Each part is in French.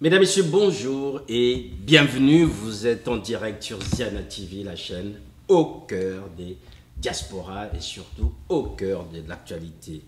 Mesdames, Messieurs, bonjour et bienvenue. Vous êtes en direct sur Ziana TV, la chaîne au cœur des diasporas et surtout au cœur de l'actualité.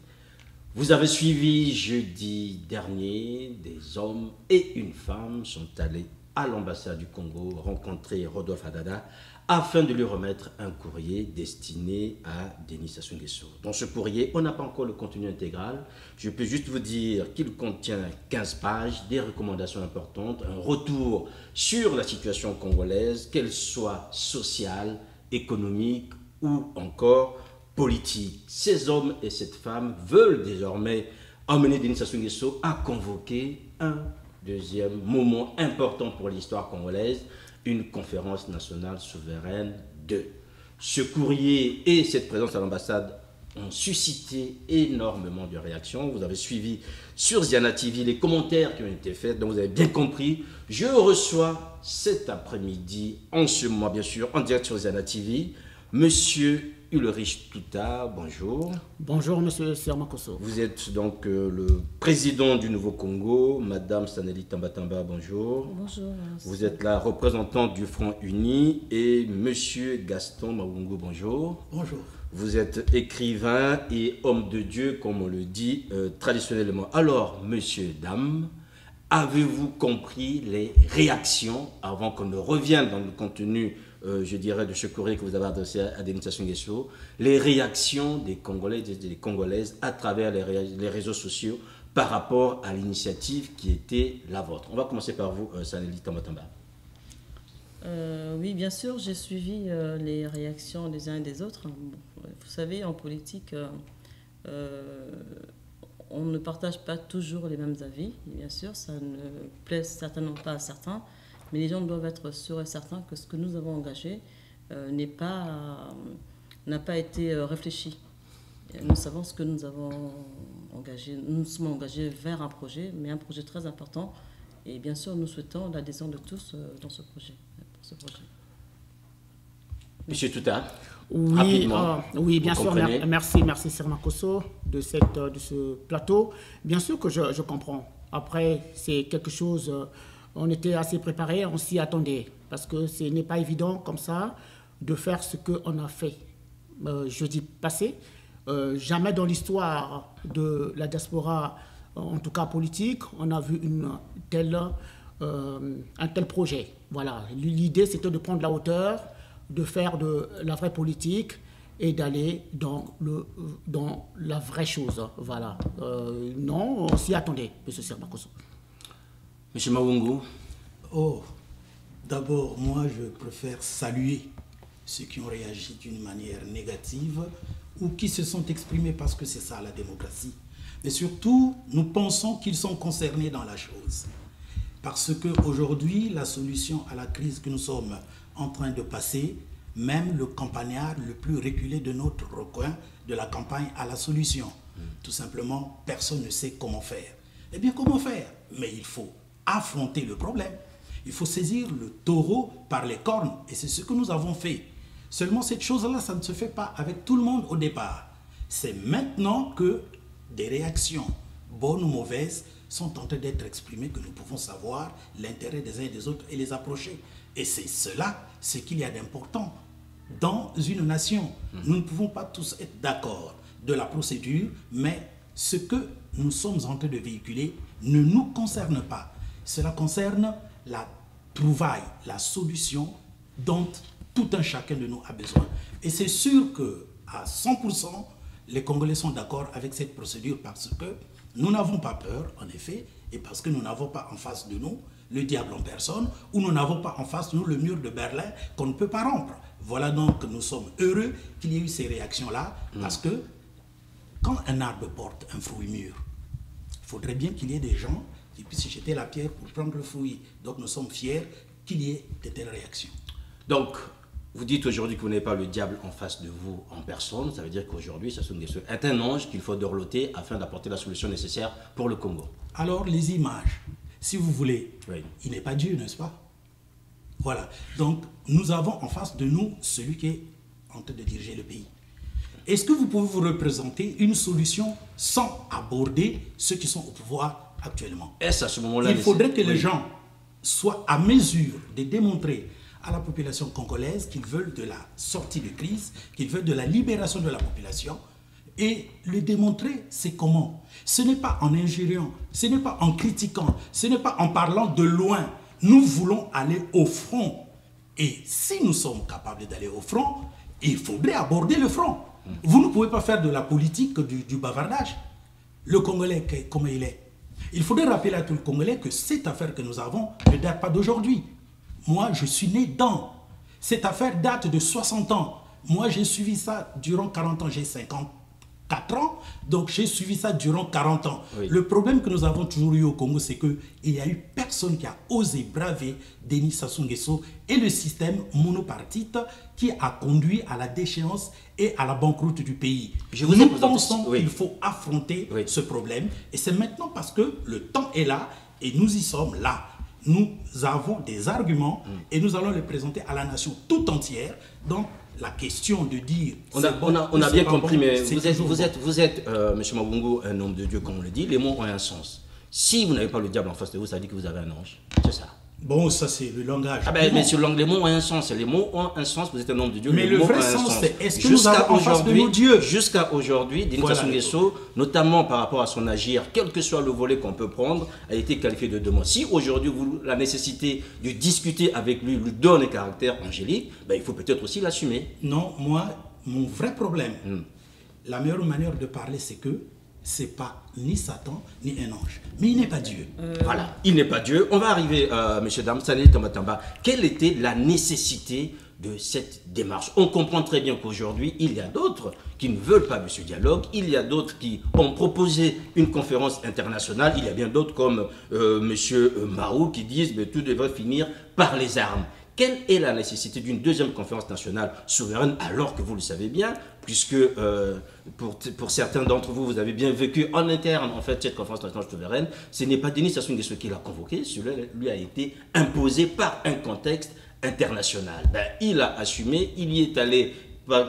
Vous avez suivi jeudi dernier, des hommes et une femme sont allés à l'ambassade du Congo rencontrer Rodolphe Adada afin de lui remettre un courrier destiné à Denis Sassou Nguesso. Dans ce courrier, on n'a pas encore le contenu intégral. Je peux juste vous dire qu'il contient 15 pages, des recommandations importantes, un retour sur la situation congolaise, qu'elle soit sociale, économique ou encore politique. Ces hommes et cette femme veulent désormais emmener Denis Sassou Nguesso à convoquer un deuxième moment important pour l'histoire congolaise, une conférence nationale souveraine 2. Ce courrier et cette présence à l'ambassade ont suscité énormément de réactions. Vous avez suivi sur Ziana TV les commentaires qui ont été faits, donc vous avez bien compris. Je reçois cet après-midi, en ce mois bien sûr, en direct sur Ziana TV, Monsieur Ulrich Tuta, bonjour. Bonjour, Monsieur Sermakosso. Vous êtes donc le président du Nouveau Congo. Madame Saneli Tambatamba, bonjour. Bonjour. Vous êtes la représentante du Front Uni. Et Monsieur Gaston Mawungo, bonjour. Bonjour. Vous êtes écrivain et homme de Dieu, comme on le dit traditionnellement. Alors, Monsieur, Dame, avez-vous compris les réactions, avant qu'on ne revienne dans le contenu je dirais, de ce courrier que vous avez adressé à Denis Sassou Nguesso, les réactions des Congolais et des Congolaises à travers les réseaux sociaux par rapport à l'initiative qui était la vôtre. On va commencer par vous, Saneli Tambatamba. Oui, bien sûr, j'ai suivi les réactions des uns et des autres. Bon, vous savez, en politique, on ne partage pas toujours les mêmes avis. Bien sûr, ça ne plaît certainement pas à certains. Mais les gens doivent être sûrs et certains que ce que nous avons engagé n'a pas été réfléchi. Nous savons ce que nous avons engagé. Nous nous sommes engagés vers un projet, mais un projet très important. Et bien sûr, nous souhaitons l'adhésion de tous dans ce projet. Pour ce projet. Monsieur Tuta, oui, rapidement, oui, bien sûr. Comprenez. Merci Sermakosso de ce plateau. Bien sûr que je comprends. Après, c'est quelque chose... on était assez préparés, on s'y attendait, parce que ce n'est pas évident comme ça de faire ce qu'on a fait jeudi passé. Jamais dans l'histoire de la diaspora, en tout cas politique, on a vu un tel projet. Voilà. L'idée, c'était de prendre la hauteur, de faire de la vraie politique et d'aller dans la vraie chose. Voilà. Non, on s'y attendait, M. Sermakosso. Monsieur Mawungo. Oh, d'abord, moi, je préfère saluer ceux qui ont réagi d'une manière négative ou qui se sont exprimés parce que c'est ça la démocratie. Mais surtout, nous pensons qu'ils sont concernés dans la chose. Parce qu'aujourd'hui, la solution à la crise que nous sommes en train de passer, même le campagnard le plus reculé de notre recoin de la campagne a la solution. Tout simplement, personne ne sait comment faire. Eh bien, comment faire? Mais il faut affronter le problème. Il faut saisir le taureau par les cornes. Et c'est ce que nous avons fait. Seulement, cette chose-là, ça ne se fait pas avec tout le monde au départ. C'est maintenant que des réactions, bonnes ou mauvaises, sont en train d'être exprimées que nous pouvons savoir l'intérêt des uns et des autres et les approcher. Et c'est cela, ce qu'il y a d'important dans une nation. Nous ne pouvons pas tous être d'accord de la procédure, mais ce que nous sommes en train de véhiculer ne nous concerne pas. Cela concerne la trouvaille, la solution dont tout un chacun de nous a besoin. Et c'est sûr qu'à 100%, les Congolais sont d'accord avec cette procédure parce que nous n'avons pas peur, en effet, et parce que nous n'avons pas en face de nous le diable en personne, ou nous n'avons pas en face de nous le mur de Berlin qu'on ne peut pas rompre. Voilà donc que nous sommes heureux qu'il y ait eu ces réactions-là, parce que quand un arbre porte un fruit mûr, il faudrait bien qu'il y ait des gens qui puissent jeter la pierre pour prendre le fruit. Donc nous sommes fiers qu'il y ait de telles réactions. Donc, vous dites aujourd'hui que vous n'avez pas le diable en face de vous en personne. Ça veut dire qu'aujourd'hui, Sassou Nguesso est un ange qu'il faut dorloter afin d'apporter la solution nécessaire pour le Congo. Alors, les images, si vous voulez, oui. Il n'est pas Dieu, n'est-ce pas? Voilà. Donc, nous avons en face de nous celui qui est en train de diriger le pays. Est-ce que vous pouvez vous représenter une solution sans aborder ceux qui sont au pouvoir actuellement. Est-ce à ce moment-là... Il faudrait que les gens soient à mesure de démontrer à la population congolaise qu'ils veulent de la sortie de crise, qu'ils veulent de la libération de la population. Et le démontrer, c'est comment? Ce n'est pas en injuriant, ce n'est pas en critiquant, ce n'est pas en parlant de loin. Nous voulons aller au front. Et si nous sommes capables d'aller au front, il faudrait aborder le front. Vous ne pouvez pas faire de la politique du bavardage. Le Congolais, comment il est? Il faudrait rappeler à tout le Congolais que cette affaire que nous avons ne date pas d'aujourd'hui. Moi, je suis né dans. Cette affaire date de 60 ans. Moi, j'ai suivi ça durant 40 ans, j'ai 54 ans, donc j'ai suivi ça durant 40 ans. Oui. Le problème que nous avons toujours eu au Congo, c'est qu'il n'y a eu personne qui a osé braver Denis Sassou Nguesso et le système monopartite qui a conduit à la déchéance et à la banqueroute du pays. Nous pensons qu'il faut affronter ce problème et c'est maintenant parce que le temps est là et nous y sommes là. Nous avons des arguments et nous allons les présenter à la nation tout entière. Donc, la question de dire... On a bien compris, mais vous êtes M. Mabungu, un homme de Dieu, comme on le dit. Les mots ont un sens. Si vous n'avez pas le diable en face de vous, ça veut dire que vous avez un ange. C'est ça. Bon, ça c'est le langage. Ah ben, mais sur les mots ont un sens. Les mots ont un sens, vous êtes un homme de Dieu. Mais le vrai sens, c'est est-ce que nous avons en face de nos dieux? Jusqu'à aujourd'hui, Denis Sassou Nguesso, notamment par rapport à son agir, quel que soit le volet qu'on peut prendre, a été qualifié de démon. Si aujourd'hui, la nécessité de discuter avec lui donne un caractère angélique, ben, il faut peut-être aussi l'assumer. Non, moi, mon vrai problème, la meilleure manière de parler, c'est que c'est pas ni Satan, ni un ange. Mais il n'est pas Dieu. Voilà, il n'est pas Dieu. On va arriver, M. Damsane Tambatamba. Quelle était la nécessité de cette démarche? On comprend très bien qu'aujourd'hui, il y a d'autres qui ne veulent pas de ce dialogue. Il y a d'autres qui ont proposé une conférence internationale. Il y a bien d'autres comme M. Mahou qui disent que tout devrait finir par les armes. Quelle est la nécessité d'une deuxième conférence nationale souveraine, alors que vous le savez bien, puisque pour certains d'entre vous, vous avez bien vécu en interne, en fait, cette conférence nationale souveraine. Ce n'est pas Denis Sassou Nguesso qui l'a convoqué, celui-là lui a été imposé par un contexte international. Ben, il a assumé, il y est allé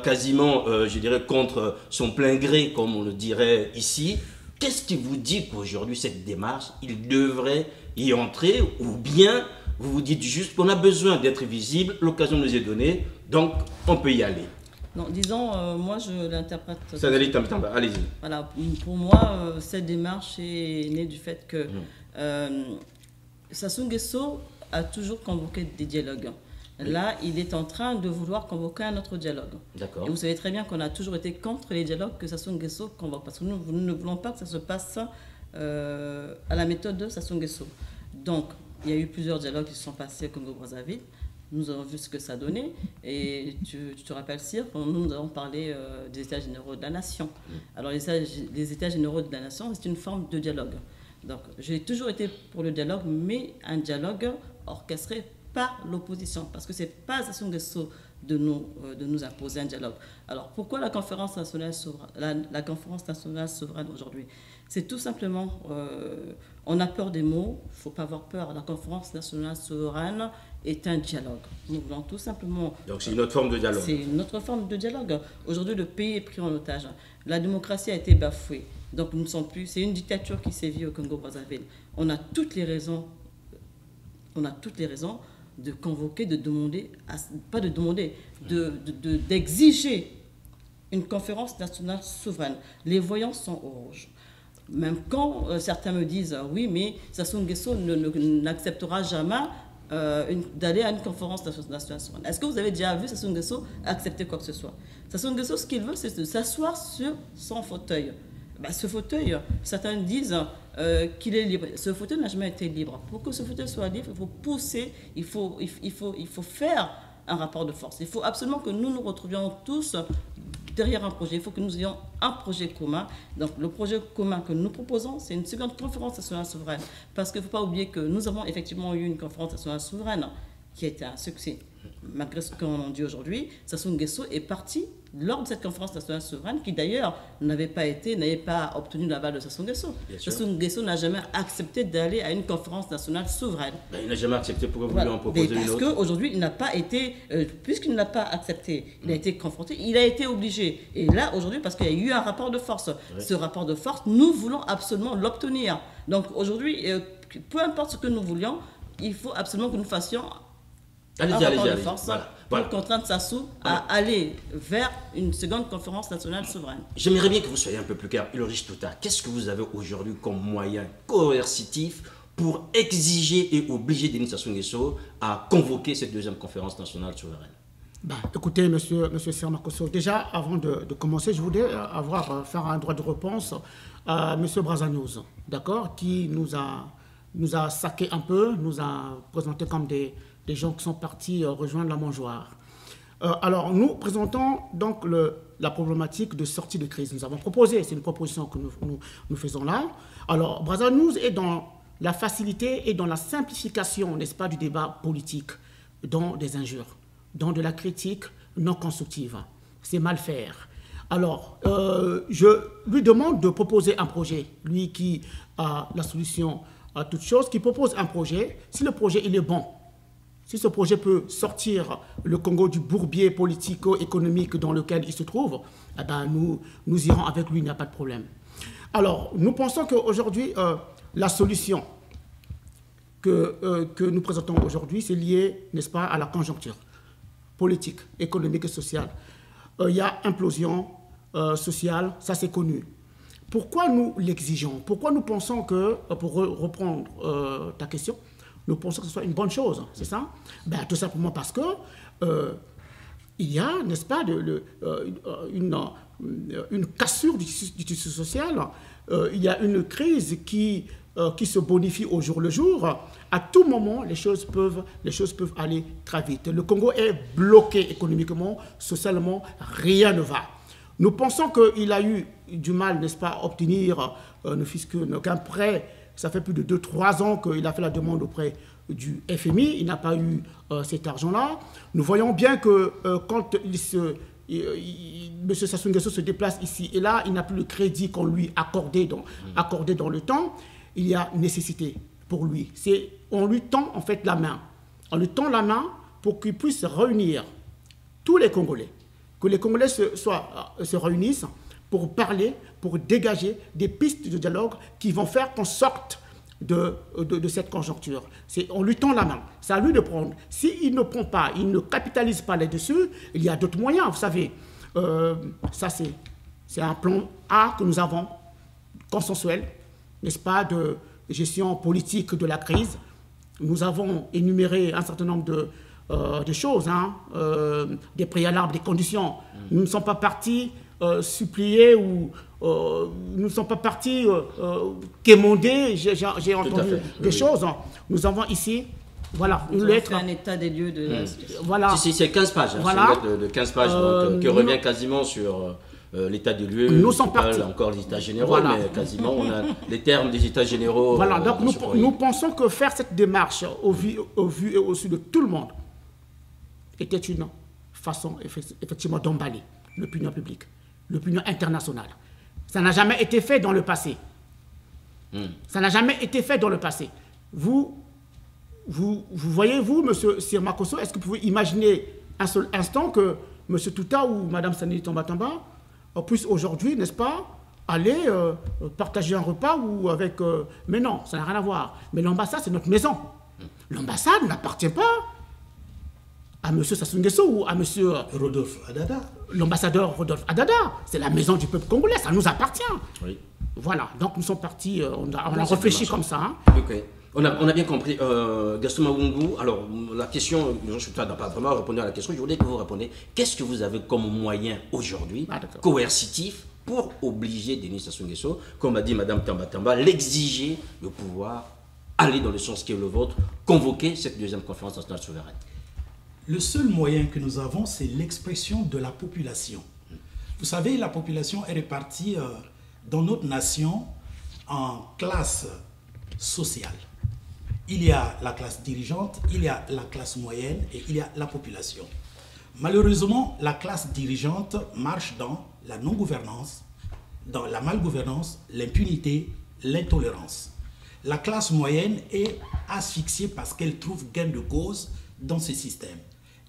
quasiment, je dirais, contre son plein gré, comme on le dirait ici. Qu'est-ce qui vous dit qu'aujourd'hui, cette démarche, il devrait y entrer, ou bien vous vous dites juste qu'on a besoin d'être visible, l'occasion nous est donnée, donc on peut y aller? Non, disons, moi je l'interprète. Allez-y. Voilà, pour moi, cette démarche est née du fait que Sassou Nguesso a toujours convoqué des dialogues. Là, il est en train de vouloir convoquer un autre dialogue. D'accord. Et vous savez très bien qu'on a toujours été contre les dialogues que Sassou Nguesso convoque, parce que nous ne voulons pas que ça se passe à la méthode de Sassou Nguesso. Donc, il y a eu plusieurs dialogues qui se sont passés au Congo-Brazzaville. Nous avons vu ce que ça donnait. Et tu te rappelles, Cyr, nous avons parlé des États généraux de la nation. Alors, les États généraux de la nation, c'est une forme de dialogue. Donc, j'ai toujours été pour le dialogue, mais un dialogue orchestré par l'opposition. Parce que ce n'est pas Sassou Nguesso de nous imposer un dialogue. Alors, pourquoi la conférence nationale souveraine, la conférence nationale souveraine aujourd'hui? C'est tout simplement, on a peur des mots, il ne faut pas avoir peur. La conférence nationale souveraine est un dialogue. Nous voulons tout simplement... Donc c'est une autre forme de dialogue. C'est une autre forme de dialogue. Aujourd'hui, le pays est pris en otage. La démocratie a été bafouée. Donc nous ne sommes plus... C'est une dictature qui sévit au Congo-Brazzaville. On a toutes les raisons de convoquer, de demander, pas de demander, d'exiger une conférence nationale souveraine. Les voyants sont au rouge. Même quand certains me disent oui, mais Sassou Nguesso n'acceptera jamais d'aller à une conférence nationale souveraine. Est-ce que vous avez déjà vu Sassou Nguesso accepter quoi que ce soit? Sassou Nguesso, ce qu'il veut, c'est de s'asseoir sur son fauteuil. Ben, ce fauteuil, certains disent qu'il est libre. Ce fauteuil n'a jamais été libre. Pour que ce fauteuil soit libre, il faut pousser, il faut faire un rapport de force. Il faut absolument que nous nous retrouvions tous derrière un projet. Il faut que nous ayons un projet commun. Donc le projet commun que nous proposons, c'est une seconde conférence nationale souveraine. Parce qu'il ne faut pas oublier que nous avons effectivement eu une conférence nationale souveraine qui a été un succès. Malgré ce qu'on en dit aujourd'hui, Sassou Nguesso est parti lors de cette conférence nationale souveraine qui d'ailleurs n'avait pas obtenu l'aval de Sassou Nguesso. Sassou Nguesso n'a jamais accepté d'aller à une conférence nationale souveraine. Ben, il n'a jamais accepté, pourquoi vous lui en proposez une autre? Parce qu'aujourd'hui, il n'a pas été, puisqu'il ne l'a pas accepté, il a été confronté, il a été obligé. Et là, aujourd'hui, parce qu'il y a eu un rapport de force, ce rapport de force, nous voulons absolument l'obtenir. Donc aujourd'hui, peu importe ce que nous voulions, il faut absolument que nous fassions un rapport de force pour contraindre Sassou à aller vers une seconde conférence nationale souveraine. J'aimerais bien que vous soyez un peu plus clair. Ulrich Tuta, qu'est-ce que vous avez aujourd'hui comme moyen coercitif pour exiger et obliger Denis Sassou Nguesso à convoquer cette deuxième conférence nationale souveraine? Écoutez, monsieur Sir Makosso, déjà, avant de commencer, je voudrais faire un droit de réponse à monsieur Brazanouz, d'accord, qui nous a saqué un peu, nous a présenté comme des gens qui sont partis rejoindre la mangeoire. Alors, nous présentons donc la problématique de sortie de crise. Nous avons proposé, c'est une proposition que nous faisons là. Alors, Brazanouz est dans la facilité et dans la simplification, n'est-ce pas, du débat politique, dans des injures, dans de la critique non constructive. C'est mal faire. Alors, je lui demande de proposer un projet, lui qui a la solution à toute chose, qui propose un projet. Si le projet il est bon, si ce projet peut sortir le Congo du bourbier politico-économique dans lequel il se trouve, eh ben nous irons avec lui, il n'y a pas de problème. Alors, nous pensons qu'aujourd'hui, la solution que nous présentons aujourd'hui, c'est lié, n'est-ce pas, à la conjoncture politique, économique et sociale. Il y a implosion sociale, ça c'est connu. Pourquoi nous l'exigeons? Pourquoi nous pensons que, pour reprendre ta question, nous pensons que ce soit une bonne chose, c'est ça? Tout simplement parce que il y a, n'est-ce pas, une cassure du tissu social, il y a une crise qui se bonifie au jour le jour. À tout moment, les choses peuvent aller très vite. Le Congo est bloqué économiquement, socialement, rien ne va. Nous pensons qu'il a eu du mal, n'est-ce pas, à obtenir ne fût-ce qu'un prêt. Ça fait plus de 2-3 ans qu'il a fait la demande auprès du FMI. Il n'a pas eu cet argent-là. Nous voyons bien que quand M. Sassou Nguesso se déplace ici et là, il n'a plus le crédit qu'on lui accordé dans le temps. Il y a nécessité pour lui. On lui tend en fait la main. On lui tend la main pour qu'il puisse réunir tous les Congolais. Que les Congolais se réunissent pour parler, pour dégager des pistes de dialogue qui vont faire qu'on sorte de cette conjoncture. On lui tend la main. C'est à lui de prendre. S'il ne prend pas, il ne capitalise pas là-dessus, il y a d'autres moyens, vous savez. Ça, c'est un plan A que nous avons, consensuel, n'est-ce pas, de gestion politique de la crise. Nous avons énuméré un certain nombre de choses, des préalables, des conditions. Nous ne sommes pas partis supplier ou nous ne sommes pas partis quémander. J'ai entendu des choses. Nous avons ici, voilà, une lettre. Un état des lieux de la situation. Voilà. C'est 15 pages. Voilà. C'est une lettre de 15 pages qui revient quasiment sur l'état des lieux. Nous sommes partis. Encore des états généraux, voilà. Mais quasiment on a les termes des états généraux. Voilà, donc nous pensons que faire cette démarche au vu et au su de tout le monde était une façon effectivement d'emballer l'opinion publique, l'opinion internationale. Ça n'a jamais été fait dans le passé. Ça n'a jamais été fait dans le passé. Vous voyez, vous, M. Sir Makosso, est-ce que vous pouvez imaginer un seul instant que M. Tuta ou Mme Saneli Tamba puissent aujourd'hui, n'est-ce pas, aller partager un repas ou avec... mais non, ça n'a rien à voir. Mais l'ambassade, c'est notre maison. L'ambassade n'appartient pas à M. Sassou Nguesso ou à M. Rodolphe Adada. L'ambassadeur Rodolphe Adada. C'est la maison du peuple congolais, ça nous appartient. Oui. Voilà, donc nous sommes partis, on a réfléchi comme ça. Ok. On a bien compris. Gaston Mawungu, alors la question, je ne suis pas vraiment répondu à la question, je voulais que vous répondiez. Qu'est-ce que vous avez comme moyen aujourd'hui, coercitif, pour obliger Denis Sassou Nguesso, comme a dit Mme Tamba, l'exiger de pouvoir aller dans le sens qui est le vôtre, convoquer cette deuxième conférence nationale souveraine? Le seul moyen que nous avons, c'est l'expression de la population. Vous savez, la population est répartie dans notre nation en classes sociales. Il y a la classe dirigeante, il y a la classe moyenne et il y a la population. Malheureusement, la classe dirigeante marche dans la non-gouvernance, dans la malgouvernance, l'impunité, l'intolérance. La classe moyenne est asphyxiée parce qu'elle trouve gain de cause dans ce système.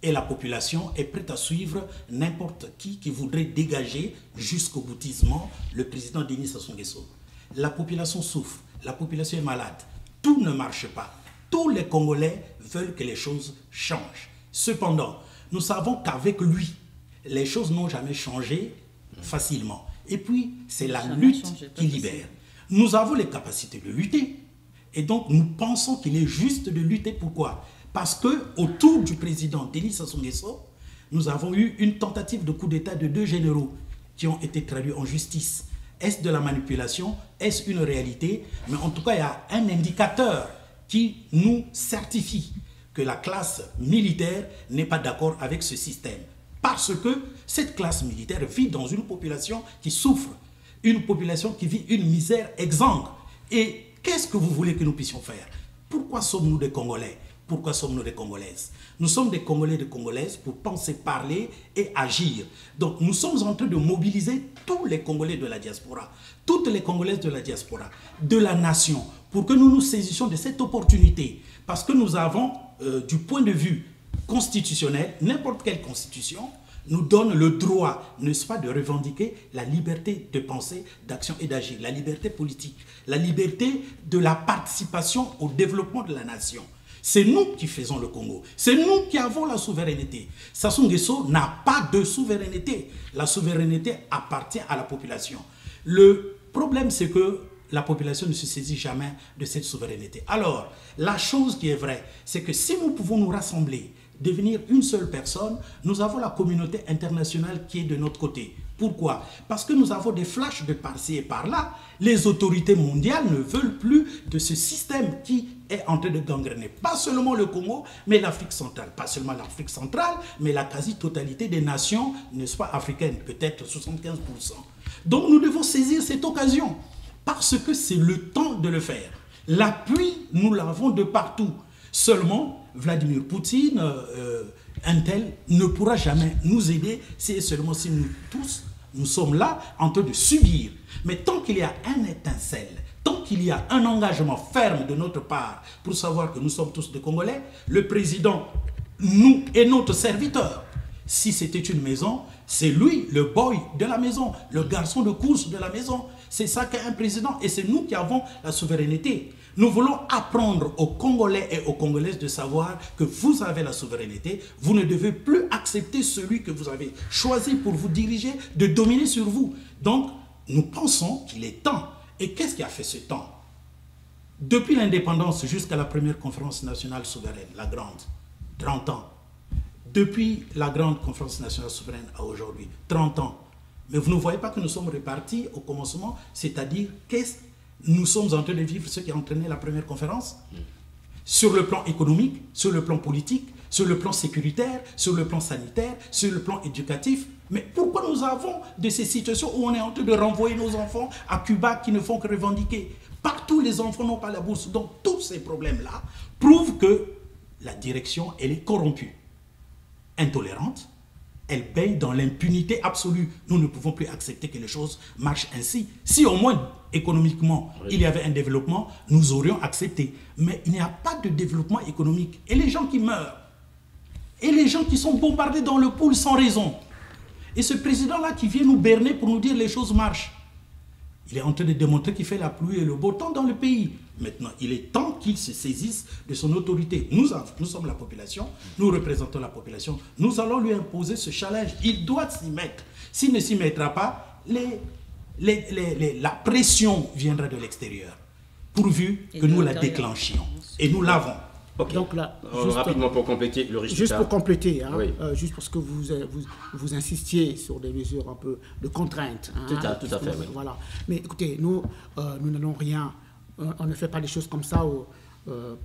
Et la population est prête à suivre n'importe qui voudrait dégager jusqu'au boutissement le président Denis Sassou Nguesso. La population souffre. la population est malade. Tout ne marche pas. Tous les Congolais veulent que les choses changent. Cependant, nous savons qu'avec lui, les choses n'ont jamais changé facilement. Et puis, c'est la lutte qui libère. Nous avons les capacités de lutter. Et donc, nous pensons qu'il est juste de lutter. Pourquoi? Parce qu'autour du président Denis Sassou Nguesso, nous avons eu une tentative de coup d'État de 2 généraux qui ont été traduits en justice. Est-ce de la manipulation? Est-ce une réalité? Mais en tout cas, il y a un indicateur qui nous certifie que la classe militaire n'est pas d'accord avec ce système. Parce que cette classe militaire vit dans une population qui souffre, une population qui vit une misère exsangue. Et qu'est-ce que vous voulez que nous puissions faire? Pourquoi sommes-nous des Congolais? Pourquoi sommes-nous des Congolaises? Nous sommes des Congolais et des Congolaises pour penser, parler et agir. Donc nous sommes en train de mobiliser tous les Congolais de la diaspora, toutes les Congolaises de la diaspora, de la nation, pour que nous nous saisissions de cette opportunité. Parce que nous avons, du point de vue constitutionnel, n'importe quelle constitution nous donne le droit, n'est-ce pas, de revendiquer la liberté de penser, d'action et d'agir, la liberté politique, la liberté de la participation au développement de la nation. C'est nous qui faisons le Congo. C'est nous qui avons la souveraineté. Sassou Nguesso n'a pas de souveraineté. La souveraineté appartient à la population. Le problème, c'est que la population ne se saisit jamais de cette souveraineté. Alors, la chose qui est vraie, c'est que si nous pouvons nous rassembler, devenir une seule personne, nous avons la communauté internationale qui est de notre côté. Pourquoi? Parce que nous avons des flashs de par-ci et par-là. Les autorités mondiales ne veulent plus de ce système qui est en train de gangréner. Pas seulement le Congo, mais l'Afrique centrale. Pas seulement l'Afrique centrale, mais la quasi-totalité des nations, n'est-ce pas, africaines, peut-être 75%. Donc nous devons saisir cette occasion, parce que c'est le temps de le faire. L'appui, nous l'avons de partout. Seulement, Vladimir Poutine, un tel, ne pourra jamais nous aider si et seulement si nous tous, nous sommes là en train de subir. Mais tant qu'il y a un étincelle, tant qu'il y a un engagement ferme de notre part pour savoir que nous sommes tous des Congolais, le président, nous, est notre serviteur. Si c'était une maison, c'est lui le boy de la maison, le garçon de course de la maison. C'est ça qu'est un président et c'est nous qui avons la souveraineté. Nous voulons apprendre aux Congolais et aux Congolaises de savoir que vous avez la souveraineté. Vous ne devez plus accepter celui que vous avez choisi pour vous diriger, de dominer sur vous. Donc, nous pensons qu'il est temps. Et qu'est-ce qui a fait ce temps? Depuis l'indépendance jusqu'à la première conférence nationale souveraine, la grande, 30 ans. Depuis la grande conférence nationale souveraine à aujourd'hui, 30 ans. Mais vous ne voyez pas que nous sommes repartis au commencement, c'est-à-dire nous sommes en train de vivre ce qui a entraîné la première conférence? Sur le plan économique, sur le plan politique, sur le plan sécuritaire, sur le plan sanitaire, sur le plan éducatif. Mais pourquoi nous avons de ces situations où on est en train de renvoyer nos enfants à Cuba qui ne font que revendiquer? Partout, les enfants n'ont pas la bourse. Donc, tous ces problèmes-là prouvent que la direction, elle est corrompue, intolérante. Elle baigne dans l'impunité absolue. Nous ne pouvons plus accepter que les choses marchent ainsi. Si au moins économiquement il y avait un développement, nous aurions accepté. Mais il n'y a pas de développement économique. Et les gens qui meurent, et les gens qui sont bombardés dans le pool sans raison. Et ce président-là qui vient nous berner pour nous dire les choses marchent. Il est en train de démontrer qu'il fait la pluie et le beau temps dans le pays. Maintenant, il est temps qu'il se saisisse de son autorité. Nous sommes la population, nous représentons la population. Nous allons lui imposer ce challenge. Il doit s'y mettre. S'il ne s'y mettra pas, la pression viendra de l'extérieur, pourvu que nous la déclenchions. Et nous l'avons. Okay. Donc là, rapidement pour compléter le résultat. Juste pour compléter, hein, oui. Juste parce que vous insistiez sur des mesures un peu de contrainte. Hein, tout à fait, oui. Voilà. Mais écoutez, nous n'allons rien, on ne fait pas les choses comme ça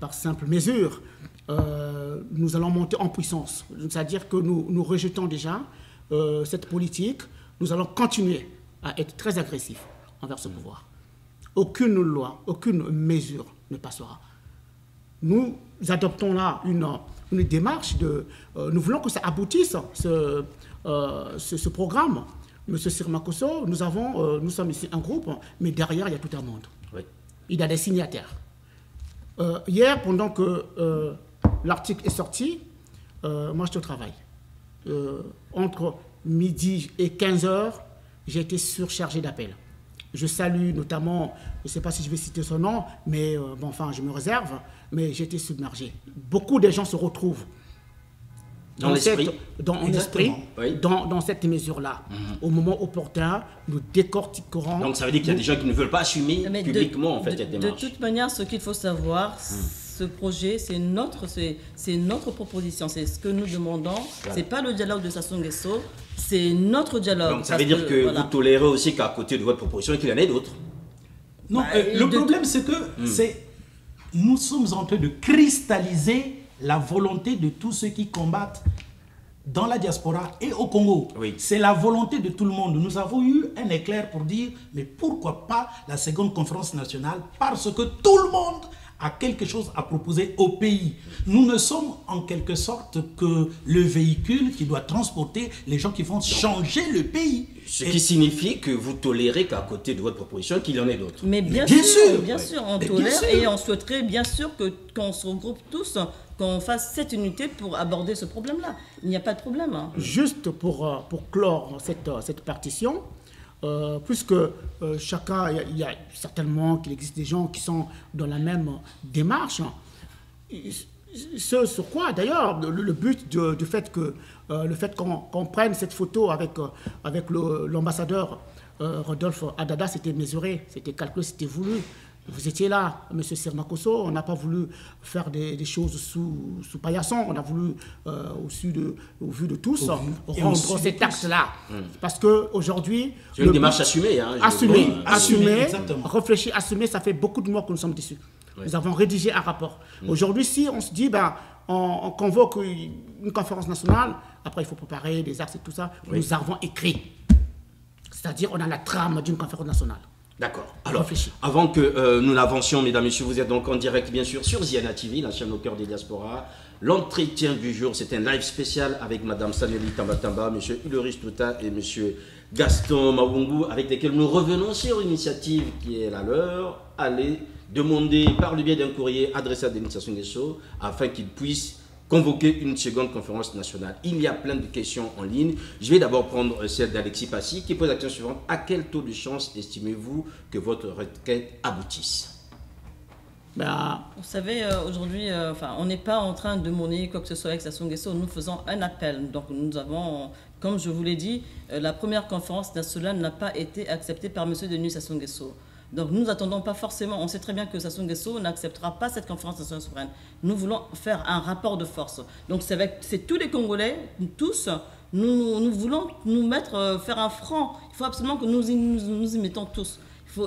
par simple mesure. Nous allons monter en puissance. C'est-à-dire que nous rejetons déjà cette politique. Nous allons continuer à être très agressifs envers ce pouvoir. Aucune loi, aucune mesure ne passera. Nous adoptons là une démarche nous voulons que ça aboutisse, ce programme. Monsieur Sirmakosso, nous sommes ici un groupe, mais derrière, il y a tout un monde. Oui. Il y a des signataires. Hier, pendant que l'article est sorti, moi, j'étais au travail. Entre midi et 15h, j'ai été surchargé d'appels. Je salue notamment, je ne sais pas si je vais citer son nom, mais bon, enfin, je me réserve, mais j'ai été submergé. Beaucoup de gens se retrouvent dans l'esprit, dans cette mesure-là. Au moment opportun, nous décortiquerons. Donc ça veut dire qu'il y a des gens qui ne veulent pas assumer publiquement en fait cette démarche. De toute manière, ce qu'il faut savoir, ce projet, c'est notre proposition, c'est ce que nous demandons. Voilà. C'est pas le dialogue de Sassou Nguesso, c'est notre dialogue. Donc ça veut dire que voilà, vous tolérez aussi qu'à côté de votre proposition, qu'il y en ait d'autres. Non, le problème c'est que nous sommes en train de cristalliser la volonté de tous ceux qui combattent dans la diaspora et au Congo. Oui. C'est la volonté de tout le monde. Nous avons eu un éclair pour dire, mais pourquoi pas la seconde conférence nationale? Parce que tout le monde a quelque chose à proposer au pays. Nous ne sommes en quelque sorte que le véhicule qui doit transporter les gens qui vont changer le pays. Ce qui signifie que vous tolérez qu'à côté de votre proposition, qu'il y en ait d'autres. Mais bien sûr, on tolère et on souhaiterait bien sûr qu'on se regroupe tous, qu'on fasse cette unité pour aborder ce problème-là. Il n'y a pas de problème. Hein. Juste pour clore cette partition, puisque chacun, il y a certainement qu'il existe des gens qui sont dans la même démarche. Ce sur quoi, d'ailleurs, le but du fait que le fait qu'on prenne cette photo avec l'ambassadeur Rodolphe Adada, c'était mesuré, c'était calculé, c'était voulu. Vous étiez là, M. Sirmakosso, on n'a pas voulu faire des choses sous paillasson, on a voulu, au vu de tous, rendre cet acte-là. Parce qu'aujourd'hui... C'est une démarche assumée. Hein, assumer, réfléchir, assumer, ça fait beaucoup de mois que nous sommes dessus. Oui. Nous avons rédigé un rapport. Aujourd'hui, si on se dit, on convoque une conférence nationale, après il faut préparer des axes et tout ça, nous avons écrit. C'est-à-dire, on a la trame d'une conférence nationale. D'accord. Alors, avant que nous n'avancions, mesdames, messieurs, vous êtes donc en direct, bien sûr, sur Ziana TV, la chaîne au cœur des diasporas. L'entretien du jour, c'est un live spécial avec Mme Saneli Tambatamba, M. Ulrich Touta et M. Gaston Mawungu, avec lesquels nous revenons sur l'initiative qui est la leur, aller demander par le biais d'un courrier adressé à Denis Sassou Nguesso afin qu'il puisse convoquer une seconde conférence nationale. Il y a plein de questions en ligne. Je vais d'abord prendre celle d'Alexis Passy qui pose la question suivante. À quel taux de chance estimez-vous que votre requête aboutisse? Vous savez, aujourd'hui, on n'est pas en train de monnayer quoi que ce soit avec Sassou Nguesso. Nous faisons un appel. Donc nous avons, comme je vous l'ai dit, la première conférence nationale n'a pas été acceptée par M. Denis Sassou Nguesso. Donc nous n'attendons pas forcément, on sait très bien que Sassou Nguesso n'acceptera pas cette conférence nationale souveraine. Nous voulons faire un rapport de force. Donc c'est tous les Congolais, tous, nous voulons nous mettre, faire un front. Il faut absolument que nous y mettons tous.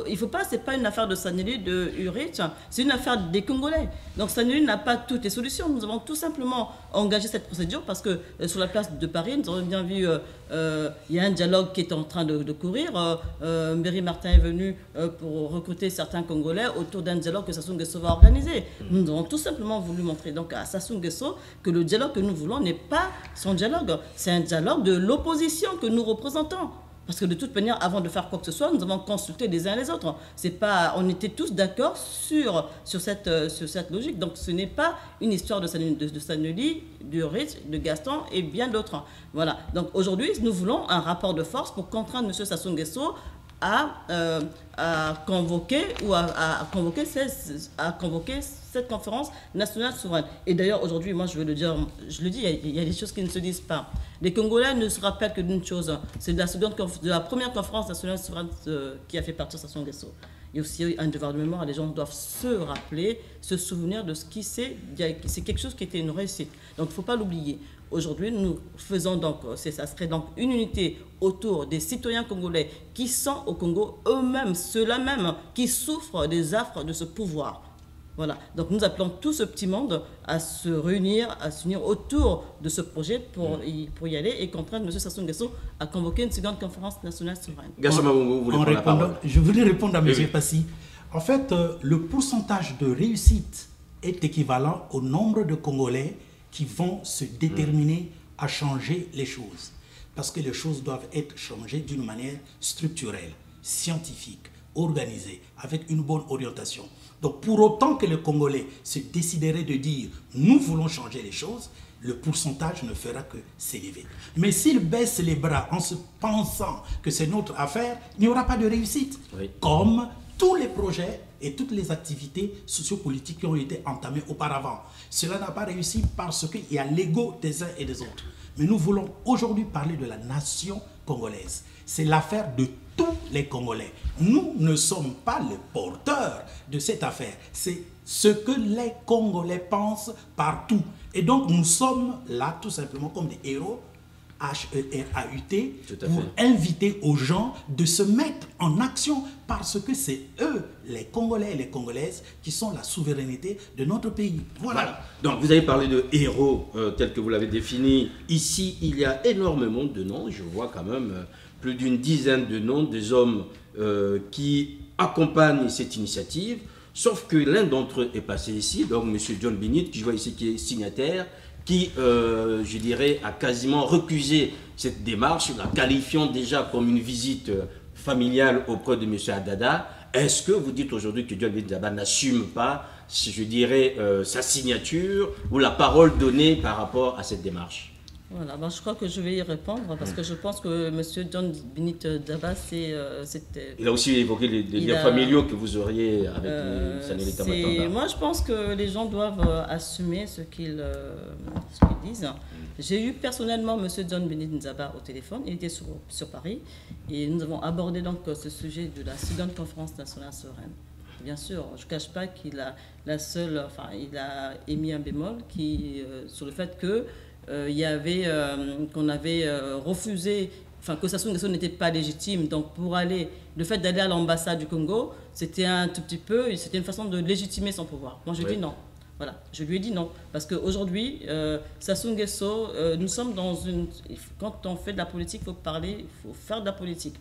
Il faut pas, c'est pas une affaire de Saneli, de Ulrich, c'est une affaire des Congolais. Donc Saneli n'a pas toutes les solutions. Nous avons tout simplement engagé cette procédure parce que sur la place de Paris, nous avons bien vu, il y a un dialogue qui est en train de courir. Mbéry Martin est venu pour recruter certains Congolais autour d'un dialogue que Sassou Nguesso va organiser. Nous avons tout simplement voulu montrer donc à Sassou Nguesso que le dialogue que nous voulons n'est pas son dialogue. C'est un dialogue de l'opposition que nous représentons. Parce que de toute manière, avant de faire quoi que ce soit, nous avons consulté les uns les autres. On était tous d'accord sur cette logique. Donc ce n'est pas une histoire de Saneli, de Rich, de Gaston et bien d'autres. Voilà. Donc aujourd'hui, nous voulons un rapport de force pour contraindre M. Sassou Nguesso à convoquer cette conférence nationale souveraine. Et d'ailleurs, aujourd'hui, moi, je le dis, il y a des choses qui ne se disent pas. Les Congolais ne se rappellent que d'une chose, c'est de la première conférence nationale souveraine qui a fait partir Sassou Nguesso. Il y a aussi un devoir de mémoire, les gens doivent se rappeler, se souvenir de ce qui c'est quelque chose qui était une réussite. Donc, il ne faut pas l'oublier. Aujourd'hui, nous faisons donc, ça serait donc une unité autour des citoyens congolais qui sont au Congo eux-mêmes, ceux-là même qui souffrent des affres de ce pouvoir. Voilà. Donc nous appelons tout ce petit monde à se réunir, à s'unir autour de ce projet pour y aller et contraindre M. Sassou Nguesso à convoquer une seconde conférence nationale souveraine. Gaston Mawungu, vous voulez prendre la parole? Je voulais répondre à M. Passy. En fait, le pourcentage de réussite est équivalent au nombre de Congolais qui vont se déterminer à changer les choses. Parce que les choses doivent être changées d'une manière structurelle, scientifique, organisée, avec une bonne orientation. Donc pour autant que les Congolais se décideraient de dire « nous voulons changer les choses », le pourcentage ne fera que s'élever. Mais s'il baisse les bras en se pensant que c'est notre affaire, il n'y aura pas de réussite. Oui. Comme tous les projets et toutes les activités sociopolitiques qui ont été entamées auparavant. Cela n'a pas réussi parce qu'il y a l'ego des uns et des autres. Mais nous voulons aujourd'hui parler de la nation congolaise. C'est l'affaire de tous les Congolais. Nous ne sommes pas les porteurs de cette affaire. C'est ce que les Congolais pensent partout. Et donc nous sommes là tout simplement comme des héros, H-E-R-A-U-T, pour inviter aux gens de se mettre en action parce que c'est eux, les Congolais et les Congolaises, qui sont la souveraineté de notre pays. Voilà. Donc vous avez parlé de héros tel que vous l'avez défini. Ici, il y a énormément de noms. Je vois quand même plus d'une dizaine de noms des hommes qui accompagnent cette initiative. Sauf que l'un d'entre eux est passé ici, donc M. John Binit, qui je vois ici qui est signataire, qui, je dirais, a quasiment recusé cette démarche, la qualifiant déjà comme une visite familiale auprès de M. Adada. Est-ce que vous dites aujourd'hui que John Binit n'assume pas, je dirais, sa signature ou la parole donnée par rapport à cette démarche? Voilà, ben je crois que je vais y répondre parce que je pense que M. John Binit Daba, c'était... Il a aussi évoqué les liens familiaux que vous auriez avec Samuel Matanda. Moi, je pense que les gens doivent assumer ce qu'ils disent. J'ai eu personnellement M. John Binit Daba au téléphone, il était sur Paris, et nous avons abordé donc ce sujet de la seconde conférence nationale souveraine. Bien sûr, je ne cache pas qu'il a il a émis un bémol sur le fait que qu'on avait refusé, que Sassou Nguesso n'était pas légitime. Donc le fait d'aller à l'ambassade du Congo, c'était c'était une façon de légitimer son pouvoir. Moi je dis non. Voilà, je lui ai dit non. Parce qu'aujourd'hui, Sassou Nguesso, nous sommes quand on fait de la politique, il faut faire de la politique.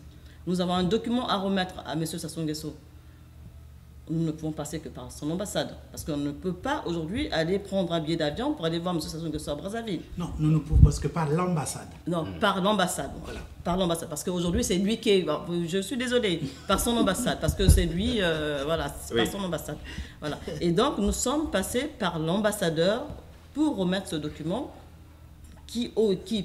Nous avons un document à remettre à M. Sassou Nguesso. Nous ne pouvons passer que par son ambassade. Parce qu'on ne peut pas aujourd'hui aller prendre un billet d'avion pour aller voir M. Sassou Nguesso à Brazzaville. Non, nous ne pouvons pas que par l'ambassade. Non, par l'ambassade. Voilà. Par l'ambassade. Parce qu'aujourd'hui, c'est lui qui est... Je suis désolée. Par son ambassade. Parce que c'est lui... c'est par son ambassade. Voilà. Et donc, nous sommes passés par l'ambassadeur pour remettre ce document qui,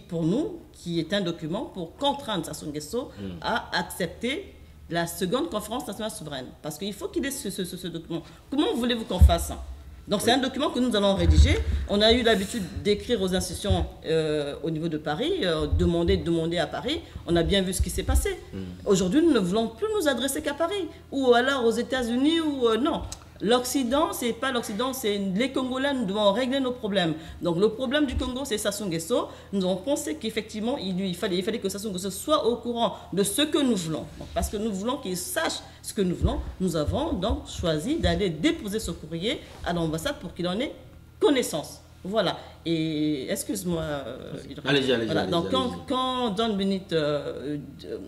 pour nous, qui est un document pour contraindre Sassou Nguesso à accepter la seconde conférence nationale souveraine. Parce qu'il faut qu'il ait ce document. Comment voulez-vous qu'on fasse ça? Donc c'est un document que nous allons rédiger. On a eu l'habitude d'écrire aux institutions au niveau de Paris, demander à Paris. On a bien vu ce qui s'est passé. Aujourd'hui, nous ne voulons plus nous adresser qu'à Paris. Ou alors aux États-Unis, ou non. L'Occident, c'est pas l'Occident, c'est les Congolais, nous devons régler nos problèmes. Donc le problème du Congo, c'est Sassou Nguesso. Nous avons pensé qu'effectivement, il fallait que Sassou Nguesso soit au courant de ce que nous voulons. Donc, parce que nous voulons qu'il sache ce que nous voulons, nous avons donc choisi d'aller déposer ce courrier à l'ambassade pour qu'il en ait connaissance. Voilà. Et excuse-moi. Allez-y. Voilà. Donc quand John Binit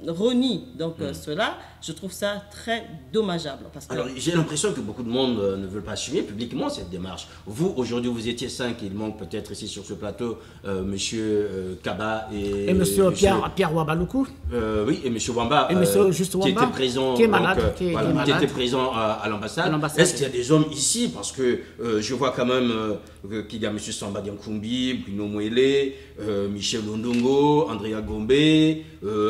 renie cela, je trouve ça très dommageable. Parce que... Alors j'ai l'impression que beaucoup de monde ne veut pas assumer publiquement cette démarche. Vous, aujourd'hui, vous étiez 5, il manque peut-être ici sur ce plateau Monsieur Kaba et Monsieur Pierre Wabaloukou. Oui, et Monsieur Wamba, et Monsieur Juste Wamba, qui était présent, qui est malade, qui était présent à l'ambassade. Est-ce qu'il y a des hommes ici? Parce que je vois quand même qu'il y a Monsieur Samba Diankoumbi, Bruno Mwele, Michel Ondongo, Andrea Gombe,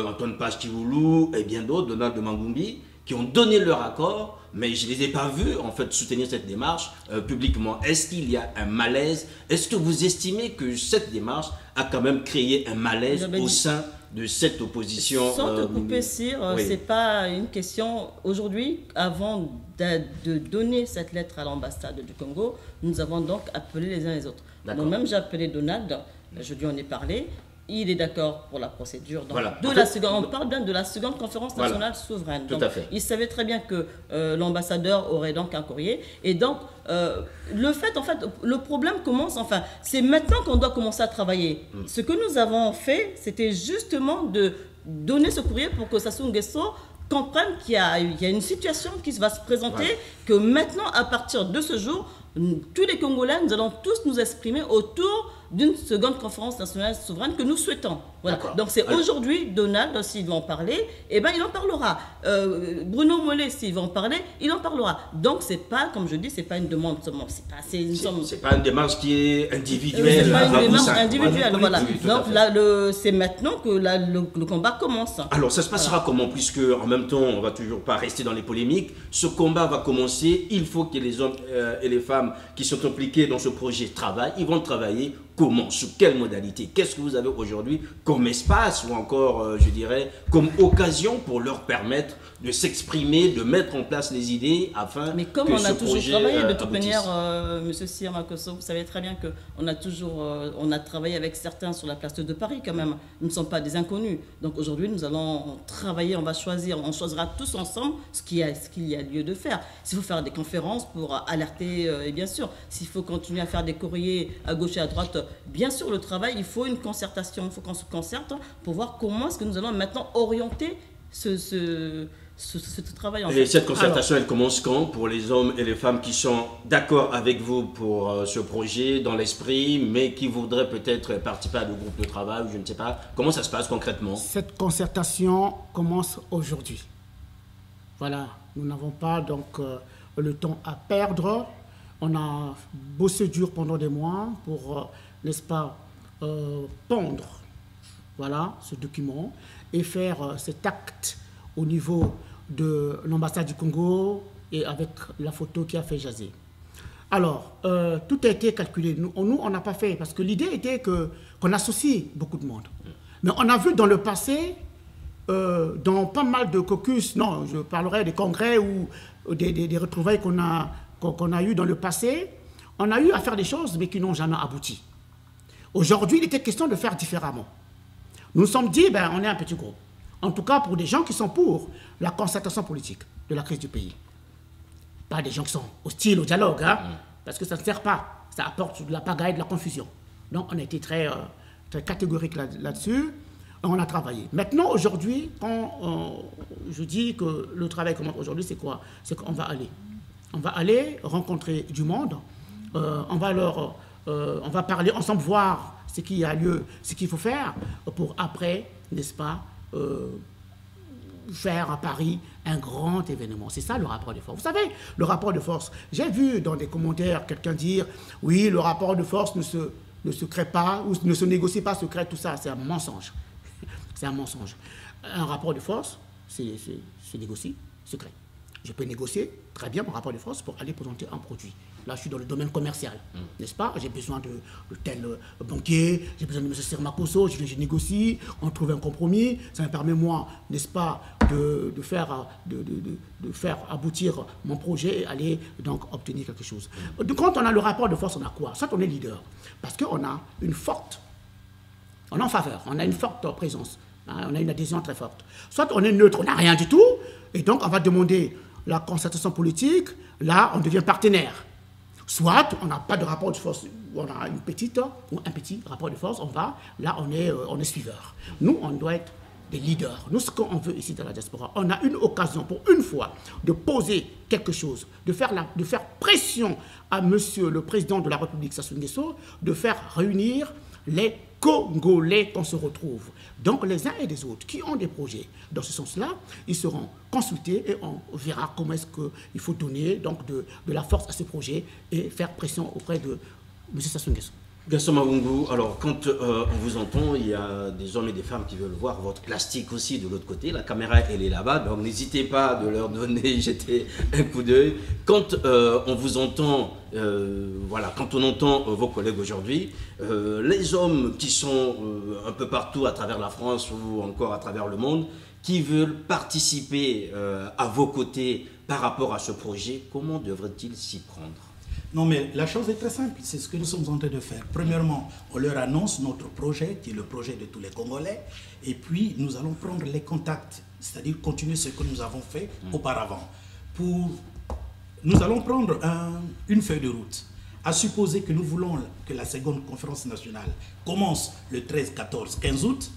Antoine Pachkivoulou et bien d'autres, Donald de Mangumbi, qui ont donné leur accord, mais je ne les ai pas vus en fait soutenir cette démarche publiquement. Est-ce qu'il y a un malaise? Est-ce que vous estimez que cette démarche a quand même créé un malaise au sein de cette opposition? Sans te couper, Cyr, c'est pas une question. Aujourd'hui, avant de donner cette lettre à l'ambassade du Congo, nous avons donc appelé les uns les autres. Moi-même, j'ai appelé Donald, je lui en ai parlé. Il est d'accord pour la procédure. Donc, on parle bien de la seconde conférence nationale souveraine. Tout à fait. Il savait très bien que l'ambassadeur aurait donc un courrier. Et donc, le problème commence, c'est maintenant qu'on doit commencer à travailler. Ce que nous avons fait, c'était justement de donner ce courrier pour que Sassou Nguesso comprenne qu'il y a une situation qui va se présenter, que maintenant, à partir de ce jour, tous les Congolais, nous allons tous nous exprimer autour d'une seconde conférence nationale souveraine que nous souhaitons. Voilà. Donc c'est aujourd'hui, Donald, s'il va en parler, eh ben, il en parlera. Bruno Mollet, s'il va en parler, il en parlera. Donc c'est pas, comme je dis, c'est pas une demande seulement. C'est pas une démarche qui est individuelle. C'est pas une démarche individuelle, voilà. Oui, donc là, c'est maintenant que le combat commence. Alors ça se passera comment, puisque en même temps, on va toujours pas rester dans les polémiques. Ce combat va commencer. Il faut que les hommes et les femmes qui sont impliqués dans ce projet travaillent. Ils vont travailler comment, sous quelle modalité? Qu'est-ce que vous avez aujourd'hui comme espace ou encore, je dirais, comme occasion pour leur permettre de s'exprimer, de mettre en place les idées afin Mais comme que on a toujours travaillé, de toute aboutisse. manière, M. Sir Makosso, vous savez très bien qu'on a toujours on a travaillé avec certains sur la place de Paris quand même. Nous ne sommes pas des inconnus. Donc aujourd'hui, nous allons travailler, on va choisir, on choisira tous ensemble ce qu'il y a lieu de faire. S'il faut faire des conférences pour alerter, et bien sûr, s'il faut continuer à faire des courriers à gauche et à droite, bien sûr, le travail, il faut une concertation, il faut qu'on se concerte pour voir comment est-ce que nous allons maintenant orienter ce travail. Et cette concertation, elle commence quand pour les hommes et les femmes qui sont d'accord avec vous pour ce projet dans l'esprit, mais qui voudraient peut-être participer à le groupe de travail ou je ne sais pas. Comment ça se passe concrètement? Cette concertation commence aujourd'hui. Voilà, nous n'avons pas donc le temps à perdre. On a bossé dur pendant des mois pour, n'est-ce pas, pondre voilà, ce document et faire cet acte au niveau de l'ambassade du Congo et avec la photo qui a fait jaser. Alors, tout a été calculé. Nous on n'a pas fait, parce que l'idée était qu'on associe beaucoup de monde. Mais on a vu dans le passé, dans pas mal de caucus, non, je parlerai des congrès ou des retrouvailles qu'on a eu dans le passé, on a eu à faire des choses, mais qui n'ont jamais abouti. Aujourd'hui, il était question de faire différemment. Nous nous sommes dit, ben, on est un petit groupe. En tout cas, pour des gens qui sont pour la concertation politique de la crise du pays. Pas des gens qui sont hostiles au dialogue, hein, parce que ça ne sert pas. Ça apporte de la pagaille, de la confusion. Donc, on a été très catégorique là-dessus. On a travaillé. Maintenant, aujourd'hui, quand je dis que le travail commence aujourd'hui, c'est quoi? C'est qu'on va aller. On va aller rencontrer du monde. On va parler ensemble, voir ce qu'il y a lieu, ce qu'il faut faire pour après, n'est-ce pas, faire à Paris un grand événement. C'est ça le rapport de force. Vous savez, le rapport de force, j'ai vu dans des commentaires quelqu'un dire « Oui, le rapport de force ne se crée pas, ou ne se négocie pas, se crée tout ça. » C'est un mensonge. C'est un mensonge. Un rapport de force, se négocie, se crée. Je peux négocier très bien mon rapport de force pour aller présenter un produit. Là, je suis dans le domaine commercial, n'est-ce pas? J'ai besoin de tel banquier, j'ai besoin de M. Sir Makosso, je négocie, on trouve un compromis. Ça me permet, moi, n'est-ce pas, de faire aboutir mon projet et aller donc obtenir quelque chose. Quand on a le rapport de force, on a quoi? Soit on est leader, parce qu'on a une forte, on est en faveur, on a une forte présence, hein, on a une adhésion très forte. Soit on est neutre, on n'a rien du tout, et donc on va demander la concertation politique, là on devient partenaire. Soit on n'a pas de rapport de force, on a une petite ou un petit rapport de force, là on est suiveur. Nous, on doit être des leaders. Nous, ce qu'on veut ici dans la diaspora, on a une occasion pour une fois de poser quelque chose, de faire pression à monsieur le président de la République, Sassou Nguesso, de faire réunir les Congolais qu'on se retrouve. Donc les uns et les autres qui ont des projets dans ce sens-là, ils seront consultés et on verra comment est-ce qu'il faut donner donc de la force à ce projet et faire pression auprès de M. Sassou Nguesso. Gaston Mavungu, alors quand on vous entend, il y a des hommes et des femmes qui veulent voir votre plastique aussi de l'autre côté. La caméra, elle est là-bas, donc n'hésitez pas de leur donner, jeter un coup d'œil. Quand on vous entend, voilà, quand on entend vos collègues aujourd'hui, les hommes qui sont un peu partout à travers la France ou encore à travers le monde, qui veulent participer à vos côtés par rapport à ce projet, comment devraient-ils s'y prendre? Non, mais la chose est très simple, c'est ce que nous sommes en train de faire. Premièrement, on leur annonce notre projet, qui est le projet de tous les Congolais, et puis nous allons prendre les contacts, c'est-à-dire continuer ce que nous avons fait auparavant. Nous allons prendre une feuille de route. À supposer que nous voulons que la seconde conférence nationale commence le 13, 14, 15 août,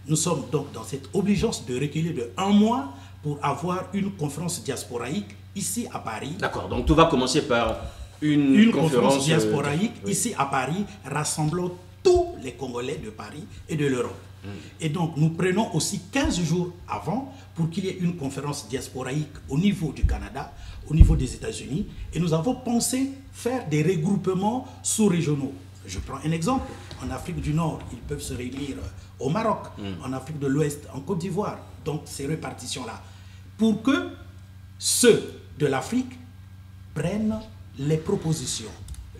nous sommes donc dans cette obligeance de reculer de 1 mois pour avoir une conférence diasporaïque ici à Paris. D'accord, donc tout va commencer par une conférence diasporaïque ici à Paris, rassemblant tous les Congolais de Paris et de l'Europe. Et donc, nous prenons aussi 15 jours avant pour qu'il y ait une conférence diasporaïque au niveau du Canada, au niveau des États-Unis. Et nous avons pensé faire des regroupements sous-régionaux. Je prends un exemple. En Afrique du Nord, ils peuvent se réunir au Maroc, en Afrique de l'Ouest, en Côte d'Ivoire. Donc, ces répartitions-là. Pour que ceux de l'Afrique prennent les propositions,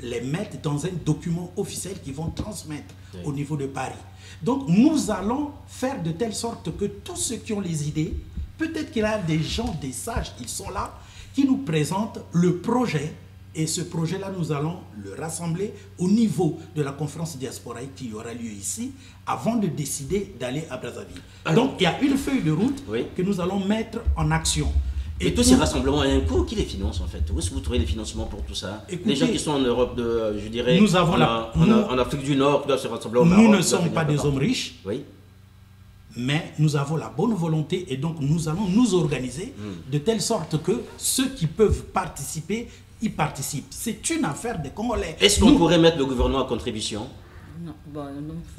les mettent dans un document officiel qu'ils vont transmettre au niveau de Paris. Donc, nous allons faire de telle sorte que tous ceux qui ont les idées, peut-être qu'il y a des gens, des sages, ils sont là, qui nous présentent le projet. Et ce projet-là, nous allons le rassembler au niveau de la conférence diasporaïque qui aura lieu ici, avant de décider d'aller à Brazzaville. Donc, il y a une feuille de route que nous allons mettre en action. Et tous ces rassemblements, il y a un coût. Qui les finance en fait? Où est-ce que vous trouvez les financements pour tout ça? Écoutez, les gens qui sont en Europe, je dirais, nous avons en Afrique du Nord, qui doivent se rassembler au Maroc. Nous ne sommes pas des hommes riches, oui, mais nous avons la bonne volonté et donc nous allons nous organiser de telle sorte que ceux qui peuvent participer, y participent. C'est une affaire des Congolais. Est-ce qu'on pourrait mettre le gouvernement à contribution? Non, bon,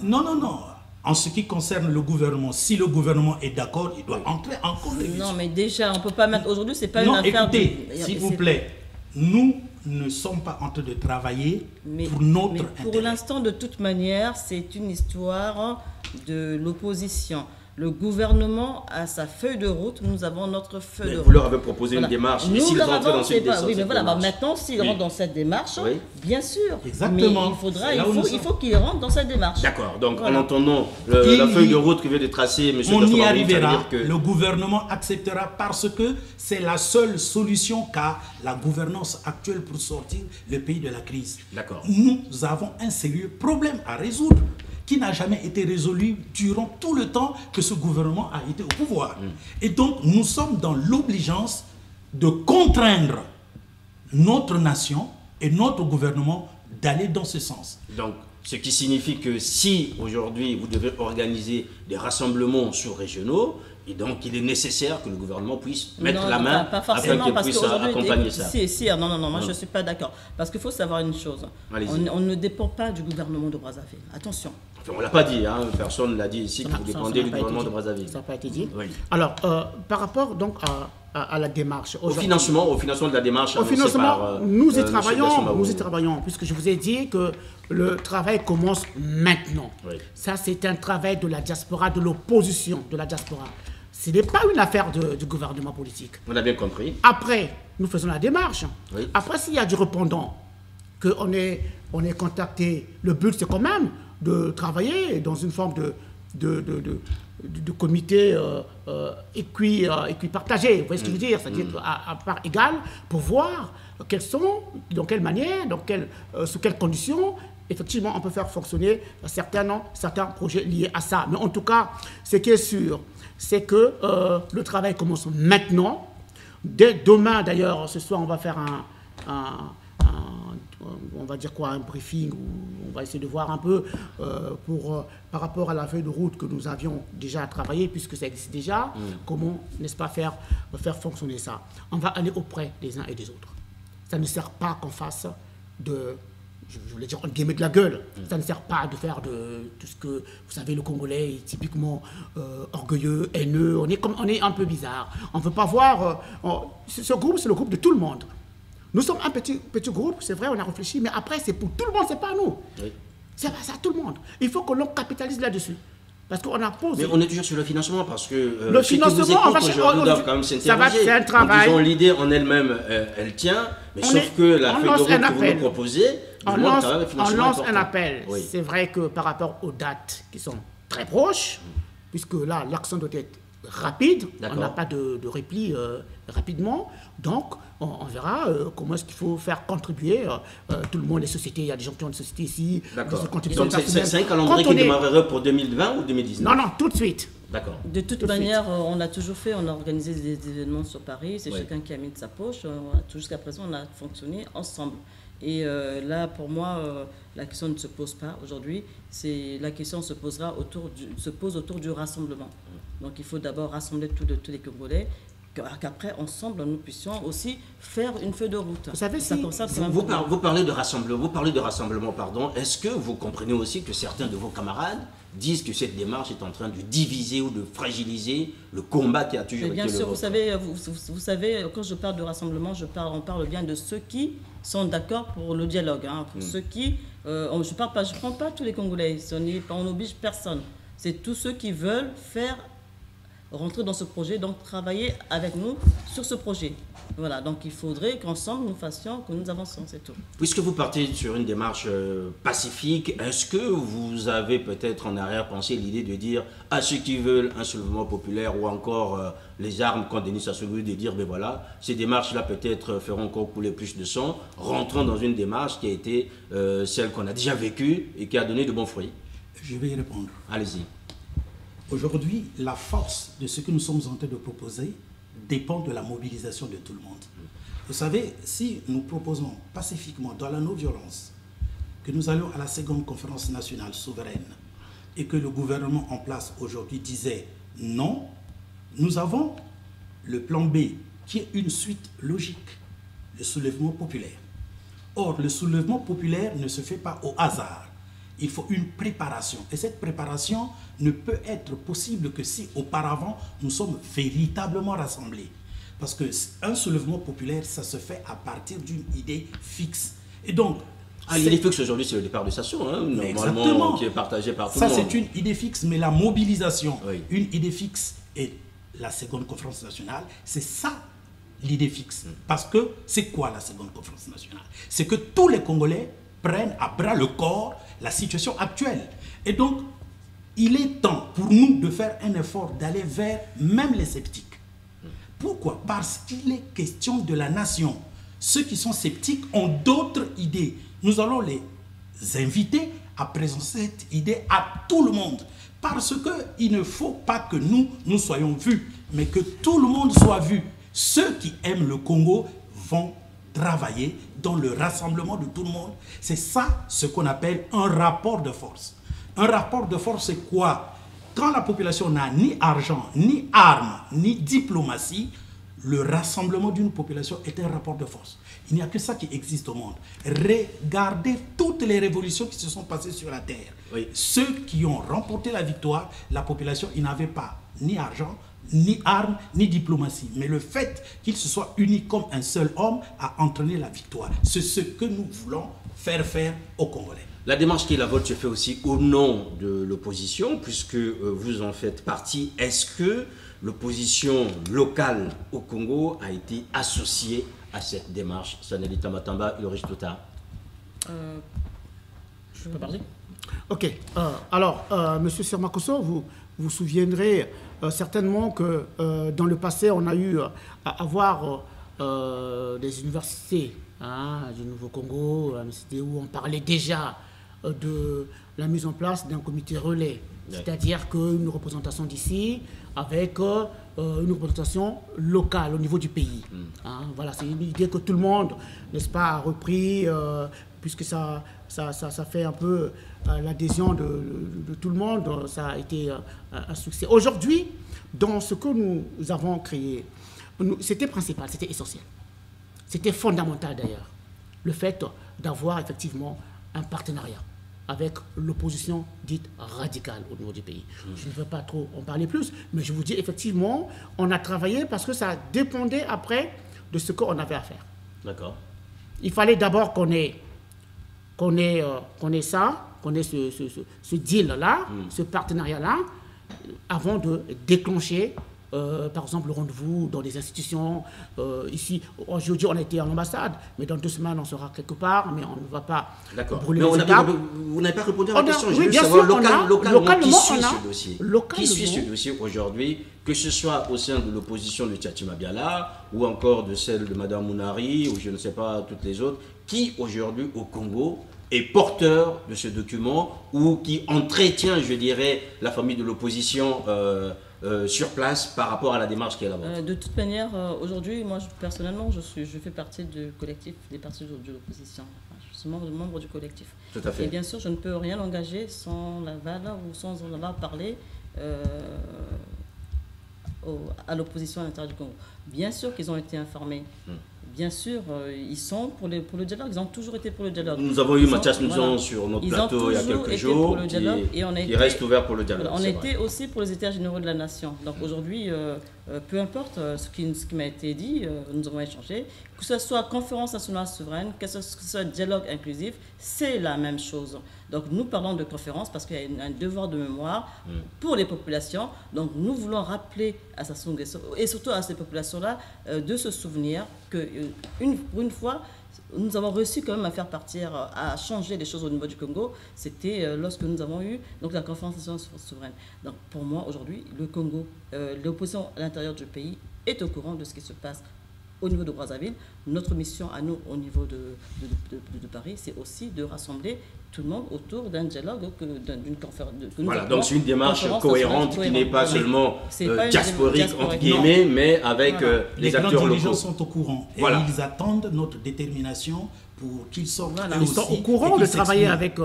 non. En ce qui concerne le gouvernement, si le gouvernement est d'accord, il doit entrer en contribution. Non, mais déjà, on ne peut pas mettre... Aujourd'hui, ce n'est pas une affaire... Écoutez, s'il vous plaît, nous ne sommes pas en train de travailler pour notre intérêt. Pour l'instant, de toute manière, c'est une histoire de l'opposition. Le gouvernement a sa feuille de route, nous avons notre feuille de route. Vous leur avez proposé une démarche. Nous s'ils leur rentrent avons, dans cette démarche, oui, mais voilà, maintenant, s'ils rentrent dans cette démarche, bien sûr. Exactement. Mais il faut qu'ils rentrent dans cette démarche. D'accord. Donc, en entendant la feuille de route que vient de tracer M. On y arrivera. Le gouvernement acceptera parce que c'est la seule solution qu'a la gouvernance actuelle pour sortir le pays de la crise. D'accord. Nous avons un sérieux problème à résoudre qui n'a jamais été résolu durant tout le temps que ce gouvernement a été au pouvoir. Et donc, nous sommes dans l'obligeance de contraindre notre nation et notre gouvernement d'aller dans ce sens. Donc, ce qui signifie que si aujourd'hui vous devez organiser des rassemblements sous-régionaux, et donc il est nécessaire que le gouvernement puisse mettre la main afin qu'il puisse accompagner ça. Non, moi je ne suis pas d'accord. Parce qu'il faut savoir une chose, on ne dépend pas du gouvernement de Brazzaville. Attention. Enfin, on ne l'a pas dit, hein, personne ne l'a dit ici que vous dépendez du gouvernement de Brazzaville. Ça n'a pas été dit. Oui. Alors, par rapport donc à la démarche. Au financement de la démarche. Au financement, nous y travaillons, puisque je vous ai dit que le travail commence maintenant. Oui. Ça, c'est un travail de la diaspora, de l'opposition de la diaspora. Ce n'est pas une affaire du gouvernement politique. On a bien compris. Après, nous faisons la démarche. Oui. Après, s'il y a du répondant, qu'on est contacté, le but, c'est quand même de travailler dans une forme de comité équipartagé. Vous voyez ce que je veux dire? C'est-à-dire à part égale, pour voir dans quelle manière, sous quelles conditions, effectivement, on peut faire fonctionner certains projets liés à ça. Mais en tout cas, ce qui est sûr, c'est que le travail commence maintenant. Dès demain, d'ailleurs, ce soir, on va faire on va dire quoi, un briefing où on va essayer de voir un peu par rapport à la feuille de route que nous avions déjà travaillé, puisque ça existe déjà, comment, n'est-ce pas, faire fonctionner ça. On va aller auprès des uns et des autres. Ça ne sert pas qu'on fasse je voulais dire, on met de la gueule. Ça ne sert pas de faire de tout ce que, vous savez, le Congolais est typiquement orgueilleux, haineux, on est un peu bizarre. On ne veut pas voir... ce groupe, c'est le groupe de tout le monde. Nous sommes un petit groupe, c'est vrai, on a réfléchi, mais après, c'est pour tout le monde, c'est pas nous. Oui. C'est tout le monde. Il faut que l'on capitalise là-dessus. Parce qu'on a posé... Mais on est toujours sur le financement, parce que... le financement, on va quand même s'interroger. C'est un travail. Disons, l'idée en elle-même, elle tient, mais sauf que la feuille de route que vous nous proposez... On lance un appel. Oui. C'est vrai que par rapport aux dates qui sont très proches, puisque là, l'action doit être rapide, on n'a pas de repli rapidement, donc on verra comment est-ce qu'il faut faire contribuer tout le monde, les sociétés, il y a des gens qui ont des sociétés ici. D'accord. Donc c'est un calendrier qui démarrerait pour 2020 ou 2019? Non, tout de suite. D'accord. De toute manière, on a toujours fait, on a organisé des événements sur Paris, c'est chacun qui a mis de sa poche, jusqu'à présent on a fonctionné ensemble. Et là, pour moi, la question ne se pose pas aujourd'hui. La question se pose autour du rassemblement. Donc, il faut d'abord rassembler tous les Congolais qu'après, ensemble, nous puissions aussi faire une feuille de route. Vous savez, C'est si comme ça, c'est Vous parlez de rassemblement, pardon. Est-ce que vous comprenez aussi que certains de vos camarades disent que cette démarche est en train de diviser ou de fragiliser le combat qui a toujours été bien le sûr, vôtre? vous savez, quand je parle de rassemblement, on parle bien de ceux qui sont d'accord pour le dialogue. Hein, pour ceux qui... je ne prends pas tous les Congolais, on n'oblige personne. C'est tous ceux qui veulent rentrer dans ce projet, donc travailler avec nous sur ce projet. Voilà, donc il faudrait qu'ensemble que nous avancions, c'est tout. Puisque vous partez sur une démarche pacifique, est-ce que vous avez peut-être en arrière-pensée l'idée de dire à ceux qui veulent un soulèvement populaire ou encore les armes, quand Denis Sassou Nguesso, de dire, ben voilà, ces démarches-là peut-être feront encore couler plus de sang, rentrant dans une démarche qui a été celle qu'on a déjà vécue et qui a donné de bons fruits? Je vais y répondre. Allez-y. Aujourd'hui, la force de ce que nous sommes en train de proposer dépend de la mobilisation de tout le monde. Vous savez, si nous proposons pacifiquement, dans la non-violence, que nous allons à la seconde conférence nationale souveraine et que le gouvernement en place aujourd'hui disait non, nous avons le plan B qui est une suite logique, le soulèvement populaire. Or, le soulèvement populaire ne se fait pas au hasard. Il faut une préparation. Et cette préparation ne peut être possible que si auparavant nous sommes véritablement rassemblés. Parce qu'un soulèvement populaire, ça se fait à partir d'une idée fixe. Et donc... l'idée fixe aujourd'hui, c'est le départ de Sassou, hein, normalement, qui est partagé par tout le monde. Ça, c'est une idée fixe, mais la mobilisation, oui. Une idée fixe et la seconde conférence nationale, c'est ça l'idée fixe. Parce que c'est quoi la seconde conférence nationale? C'est que tous les Congolais prennent à bras le corps la situation actuelle. Et donc, il est temps pour nous de faire un effort d'aller vers même les sceptiques. Pourquoi? Parce qu'il est question de la nation. Ceux qui sont sceptiques ont d'autres idées. Nous allons les inviter à présenter cette idée à tout le monde. Parce qu'il ne faut pas que nous soyons vus, mais que tout le monde soit vu. Ceux qui aiment le Congo vont travailler dans le rassemblement de tout le monde. C'est ça ce qu'on appelle un rapport de force. Un rapport de force, c'est quoi? Quand la population n'a ni argent, ni armes, ni diplomatie, le rassemblement d'une population est un rapport de force. Il n'y a que ça qui existe au monde. Regardez toutes les révolutions qui se sont passées sur la terre. Oui. Ceux qui ont remporté la victoire, la population, ils n'avaient pas ni argent, ni armes, ni diplomatie. Mais le fait qu'ils se soient unis comme un seul homme a entraîné la victoire. C'est ce que nous voulons faire aux Congolais. La démarche qui est la vôtre se fait aussi au nom de l'opposition, puisque vous en faites partie. Est-ce que l'opposition locale au Congo a été associée à cette démarche? Sanelita Matamba, Ulrich Tuta. Je peux parler? Ok. Alors, Monsieur Sermakosso, vous vous souviendrez certainement que dans le passé, on a eu à avoir des universités du Nouveau-Congo, où on parlait déjà de la mise en place d'un comité relais. C'est-à-dire qu'une représentation d'ici avec une représentation locale au niveau du pays. Voilà, c'est une idée que tout le monde, n'est-ce pas, a repris, puisque ça fait un peu l'adhésion de tout le monde, ça a été un succès. Aujourd'hui, dans ce que nous avons créé, c'était principal, c'était essentiel. C'était fondamental d'ailleurs, le fait d'avoir effectivement un partenariat avec l'opposition dite radicale au niveau du pays. Je ne veux pas trop en parler plus, mais je vous dis effectivement, on a travaillé parce que ça dépendait après de ce qu'on avait à faire. D'accord. Il fallait d'abord qu'on ait ce deal-là, ce partenariat-là, avant de déclencher par exemple, le rendez-vous dans des institutions. Ici, aujourd'hui, on a été à l'ambassade, mais dans 2 semaines, on sera quelque part, mais on ne va pas brûler les étapes. Vous n'avez pas répondu à la question. Oui, bien sûr, localement, qui suit ce dossier? Qui suit ce dossier aujourd'hui, que ce soit au sein de l'opposition de Tchatchi Mabiala, ou encore de celle de Mme Mounari, ou je ne sais pas, toutes les autres, qui aujourd'hui, au Congo, est porteur de ce document, ou qui entretient, je dirais, la famille de l'opposition sur place par rapport à la démarche qui est là-bas? De toute manière, aujourd'hui, moi personnellement, je fais partie du collectif des partis de l'opposition. Je suis membre du collectif. Tout à fait. Et bien sûr, je ne peux rien engager sans l'aval ou sans en avoir parlé à l'opposition à l'intérieur du Congo. Bien sûr qu'ils ont été informés. Bien sûr, ils sont pour le dialogue. Ils ont toujours été pour le dialogue. Nous avons eu Mathias Mouzon sur notre plateau il y a quelques jours. Il reste ouvert pour le dialogue. On était aussi pour les États généraux de la nation. Donc aujourd'hui, peu importe ce qui m'a été dit, nous avons échangé. Que ce soit conférence nationale souveraine, que ce soit dialogue inclusif, c'est la même chose. Donc nous parlons de conférence parce qu'il y a un devoir de mémoire pour les populations. Donc nous voulons rappeler à Sassou Nguesso et surtout à ces populations-là de se souvenir que une fois, nous avons réussi quand même à faire partir, à changer les choses au niveau du Congo. C'était lorsque nous avons eu donc, la conférence nationale souveraine. Donc pour moi, aujourd'hui, le Congo, l'opposition à l'intérieur du pays est au courant de ce qui se passe au niveau de Brazzaville. Notre mission à nous, au niveau de Paris, c'est aussi de rassembler tout le monde autour d'un dialogue, d'une conférence. Voilà, donc c'est une démarche cohérente qui n'est pas seulement diasporique, entre guillemets, mais avec les acteurs locaux. Les dirigeants sont au courant et ils attendent notre détermination pour qu'ils sortent. Ils sont au courant de travailler avec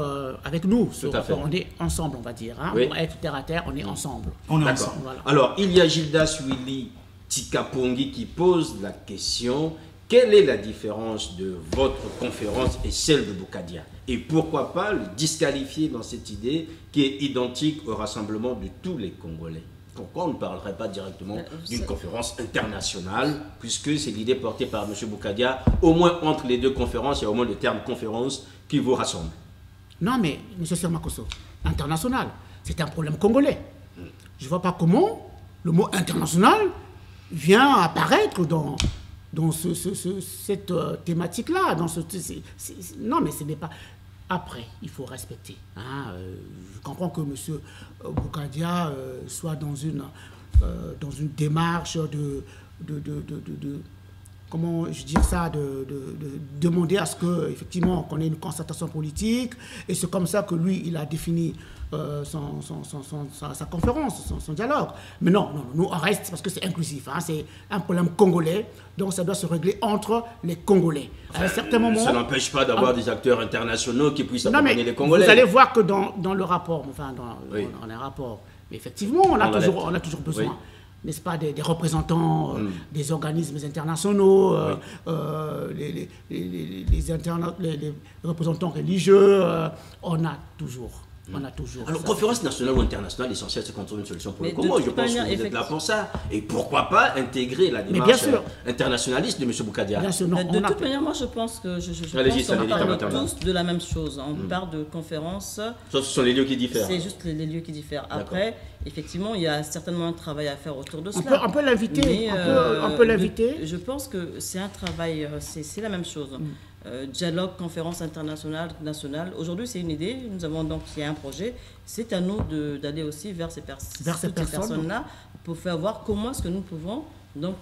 nous. On est ensemble, on va dire. Hein. Oui. Pour être terre à terre, on est ensemble. On est D'accord. ensemble. Voilà. Alors, il y a Gildas Willy Tikapongi qui pose la question: quelle est la différence de votre conférence et celle de Boukadia? Et pourquoi pas le disqualifier dans cette idée qui est identique au rassemblement de tous les Congolais? Pourquoi on ne parlerait pas directement d'une conférence internationale, puisque c'est l'idée portée par M. Boukadia? Au moins entre les deux conférences, il y a au moins le terme conférence qui vous rassemble. Non, mais M. Sermakosso, international, c'est un problème congolais. Je ne vois pas comment le mot international vient apparaître dans cette thématique-là. Non, mais ce n'est pas... Après, il faut respecter. Hein. Je comprends que M. Boukadia soit dans une démarche de comment je dis ça, de demander à ce que, effectivement, qu'on ait une concertation politique. Et c'est comme ça que lui, il a défini sa conférence, son dialogue. Mais non, nous, on reste parce que c'est inclusif. Hein, c'est un problème congolais, donc ça doit se régler entre les Congolais. À un certain moment, ça n'empêche pas d'avoir des acteurs internationaux qui puissent accompagner les Congolais. Vous allez voir que dans le rapport, enfin, dans un rapport, mais effectivement, on a toujours besoin. Oui. N'est-ce pas, des représentants des organismes internationaux, les représentants religieux, on a toujours. Alors, conférence nationale ou internationale, l'essentiel, c'est qu'on trouve une solution pour le Congo. Je pense que vous êtes là pour ça. Et pourquoi pas intégrer la démarche internationaliste de M. Boukadia? Bien sûr, non, de toute manière, moi, je pense qu'on parle tous de la même chose. On parle de conférences. Ce sont les lieux qui diffèrent. C'est juste les lieux qui diffèrent. Après, effectivement, il y a certainement un travail à faire autour de cela. On peut l'inviter. On peut l'inviter. Je pense que c'est un travail, c'est la même chose. Dialogue, conférence internationale, nationale. Aujourd'hui, c'est une idée. Nous avons donc, il y a un projet. C'est à nous d'aller aussi vers ces personnes-là pour faire voir comment est-ce que nous pouvons donc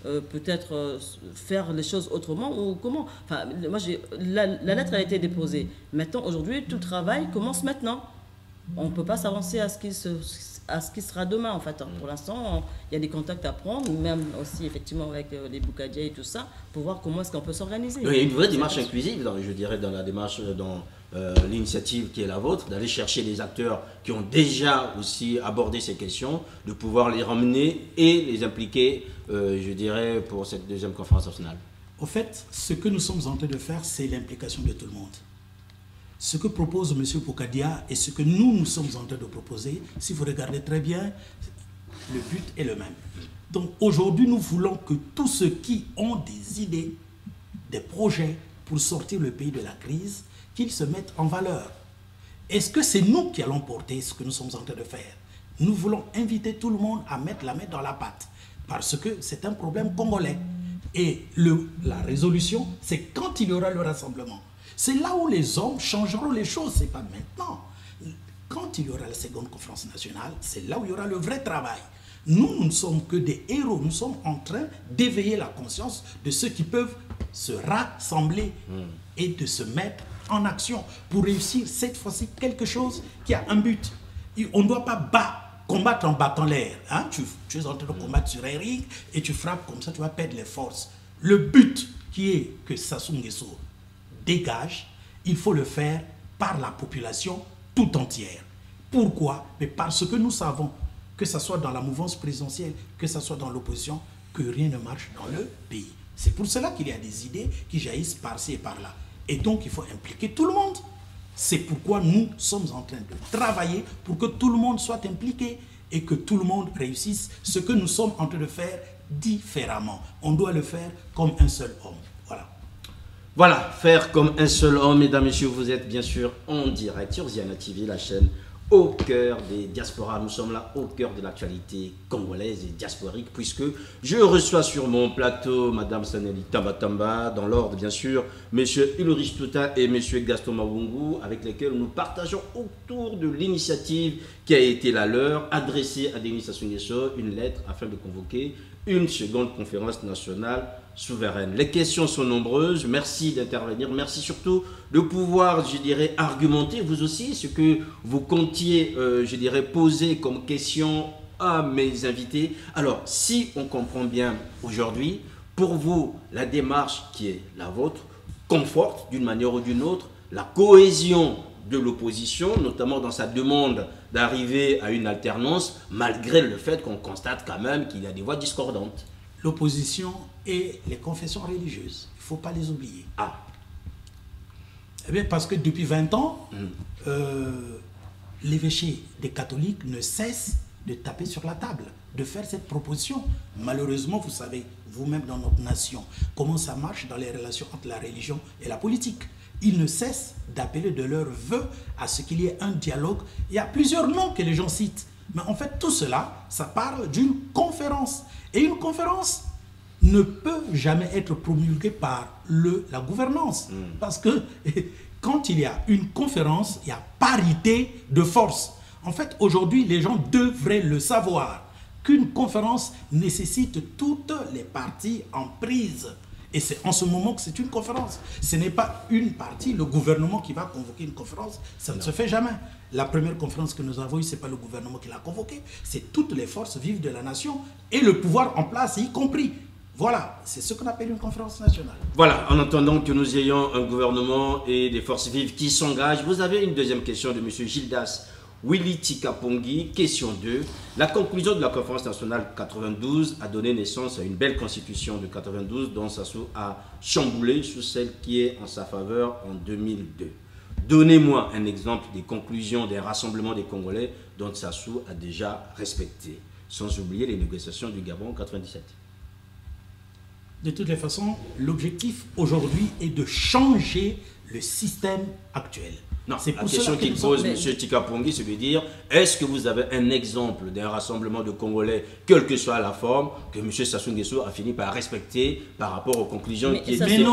peut-être faire les choses autrement ou comment. Enfin, moi, la lettre a été déposée. Maintenant, aujourd'hui, tout le travail commence maintenant. On ne peut pas s'avancer à ce qui sera demain, en fait. Pour l'instant, il y a des contacts à prendre, même aussi, effectivement, avec les Boukadia et tout ça, pour voir comment est-ce qu'on peut s'organiser. Il y a une vraie démarche inclusive, je dirais, dans la démarche, dans l'initiative qui est la vôtre, d'aller chercher des acteurs qui ont déjà aussi abordé ces questions, de pouvoir les ramener et les impliquer, je dirais, pour cette deuxième conférence nationale. Au fait, ce que nous sommes en train de faire, c'est l'implication de tout le monde. Ce que propose M. Boukadia et ce que nous sommes en train de proposer, si vous regardez très bien, le but est le même. Donc aujourd'hui, nous voulons que tous ceux qui ont des idées, des projets pour sortir le pays de la crise, qu'ils se mettent en valeur. Est-ce que c'est nous qui allons porter ce que nous sommes en train de faire? Nous voulons inviter tout le monde à mettre la main dans la pâte, parce que c'est un problème congolais. Et la résolution, c'est quand il y aura le rassemblement. C'est là où les hommes changeront les choses, ce n'est pas maintenant. Quand il y aura la seconde conférence nationale, c'est là où il y aura le vrai travail. Nous ne sommes que des héros, nous sommes en train d'éveiller la conscience de ceux qui peuvent se rassembler et de se mettre en action pour réussir cette fois-ci quelque chose qui a un but. On ne doit pas combattre en battant l'air. Hein? Tu es en train de combattre sur un ring et tu frappes comme ça, tu vas perdre les forces. Le but qui est que Sassou Nguesso dégage, il faut le faire par la population tout entière. Pourquoi? Mais parce que nous savons que ce soit dans la mouvance présidentielle, que ce soit dans l'opposition, que rien ne marche dans le pays. C'est pour cela qu'il y a des idées qui jaillissent par-ci et par-là. Et donc, il faut impliquer tout le monde. C'est pourquoi nous sommes en train de travailler pour que tout le monde soit impliqué et que tout le monde réussisse ce que nous sommes en train de faire différemment. On doit le faire comme un seul homme. Voilà. Voilà, faire comme un seul homme, mesdames, messieurs, vous êtes bien sûr en direct sur Ziana TV, la chaîne au cœur des diasporas. Nous sommes là au cœur de l'actualité congolaise et diasporique, puisque je reçois sur mon plateau Madame Saneli Tambatamba, dans l'ordre bien sûr, Monsieur Ulrich Tuta et Monsieur Gaston Mabungu, avec lesquels nous partageons autour de l'initiative qui a été la leur, adressée à Denis Sassou Nguesso, une lettre afin de convoquer une seconde conférence nationale souveraine. Les questions sont nombreuses, merci d'intervenir, merci surtout de pouvoir, je dirais, argumenter vous aussi ce que vous comptiez, je dirais, poser comme question à mes invités. Alors, si on comprend bien aujourd'hui, pour vous, la démarche qui est la vôtre conforte d'une manière ou d'une autre la cohésion de l'opposition, notamment dans sa demande d'arriver à une alternance, malgré le fait qu'on constate quand même qu'il y a des voix discordantes. L'opposition et les confessions religieuses, il ne faut pas les oublier. Ah. Eh bien, parce que depuis 20 ans, l'évêché des catholiques ne cesse de taper sur la table, de faire cette proposition. Malheureusement, vous savez, vous-même dans notre nation, comment ça marche dans les relations entre la religion et la politique. Ils ne cessent d'appeler de leur vœu à ce qu'il y ait un dialogue. Il y a plusieurs noms que les gens citent. Mais en fait, tout cela, ça parle d'une conférence. Et une conférence ne peut jamais être promulguée par la gouvernance. Parce que quand il y a une conférence, il y a parité de force. En fait, aujourd'hui, les gens devraient le savoir, qu'une conférence nécessite toutes les parties en prise. Et c'est en ce moment que c'est une conférence. Ce n'est pas une partie, le gouvernement qui va convoquer une conférence. Ça ne se fait jamais. La première conférence que nous avons eue, ce n'est pas le gouvernement qui l'a convoquée. C'est toutes les forces vives de la nation et le pouvoir en place, y compris. Voilà, c'est ce qu'on appelle une conférence nationale. Voilà, en attendant que nous ayons un gouvernement et des forces vives qui s'engagent, vous avez une deuxième question de M. Gildas Willy Tikapongi, question 2. La conclusion de la conférence nationale 92 a donné naissance à une belle constitution de 92 dont Sassou a chamboulé sous celle qui est en sa faveur en 2002. Donnez-moi un exemple des conclusions des rassemblements des Congolais dont Sassou a déjà respecté, sans oublier les négociations du Gabon en 97. De toutes les façons, l'objectif aujourd'hui est de changer le système actuel. Non, la question qu'il pose, M. Tikapongi, c'est de dire, est-ce que vous avez un exemple d'un rassemblement de Congolais, quelle que soit la forme, que M. Sassou Nguesso a fini par respecter par rapport aux conclusions qui étaient prises?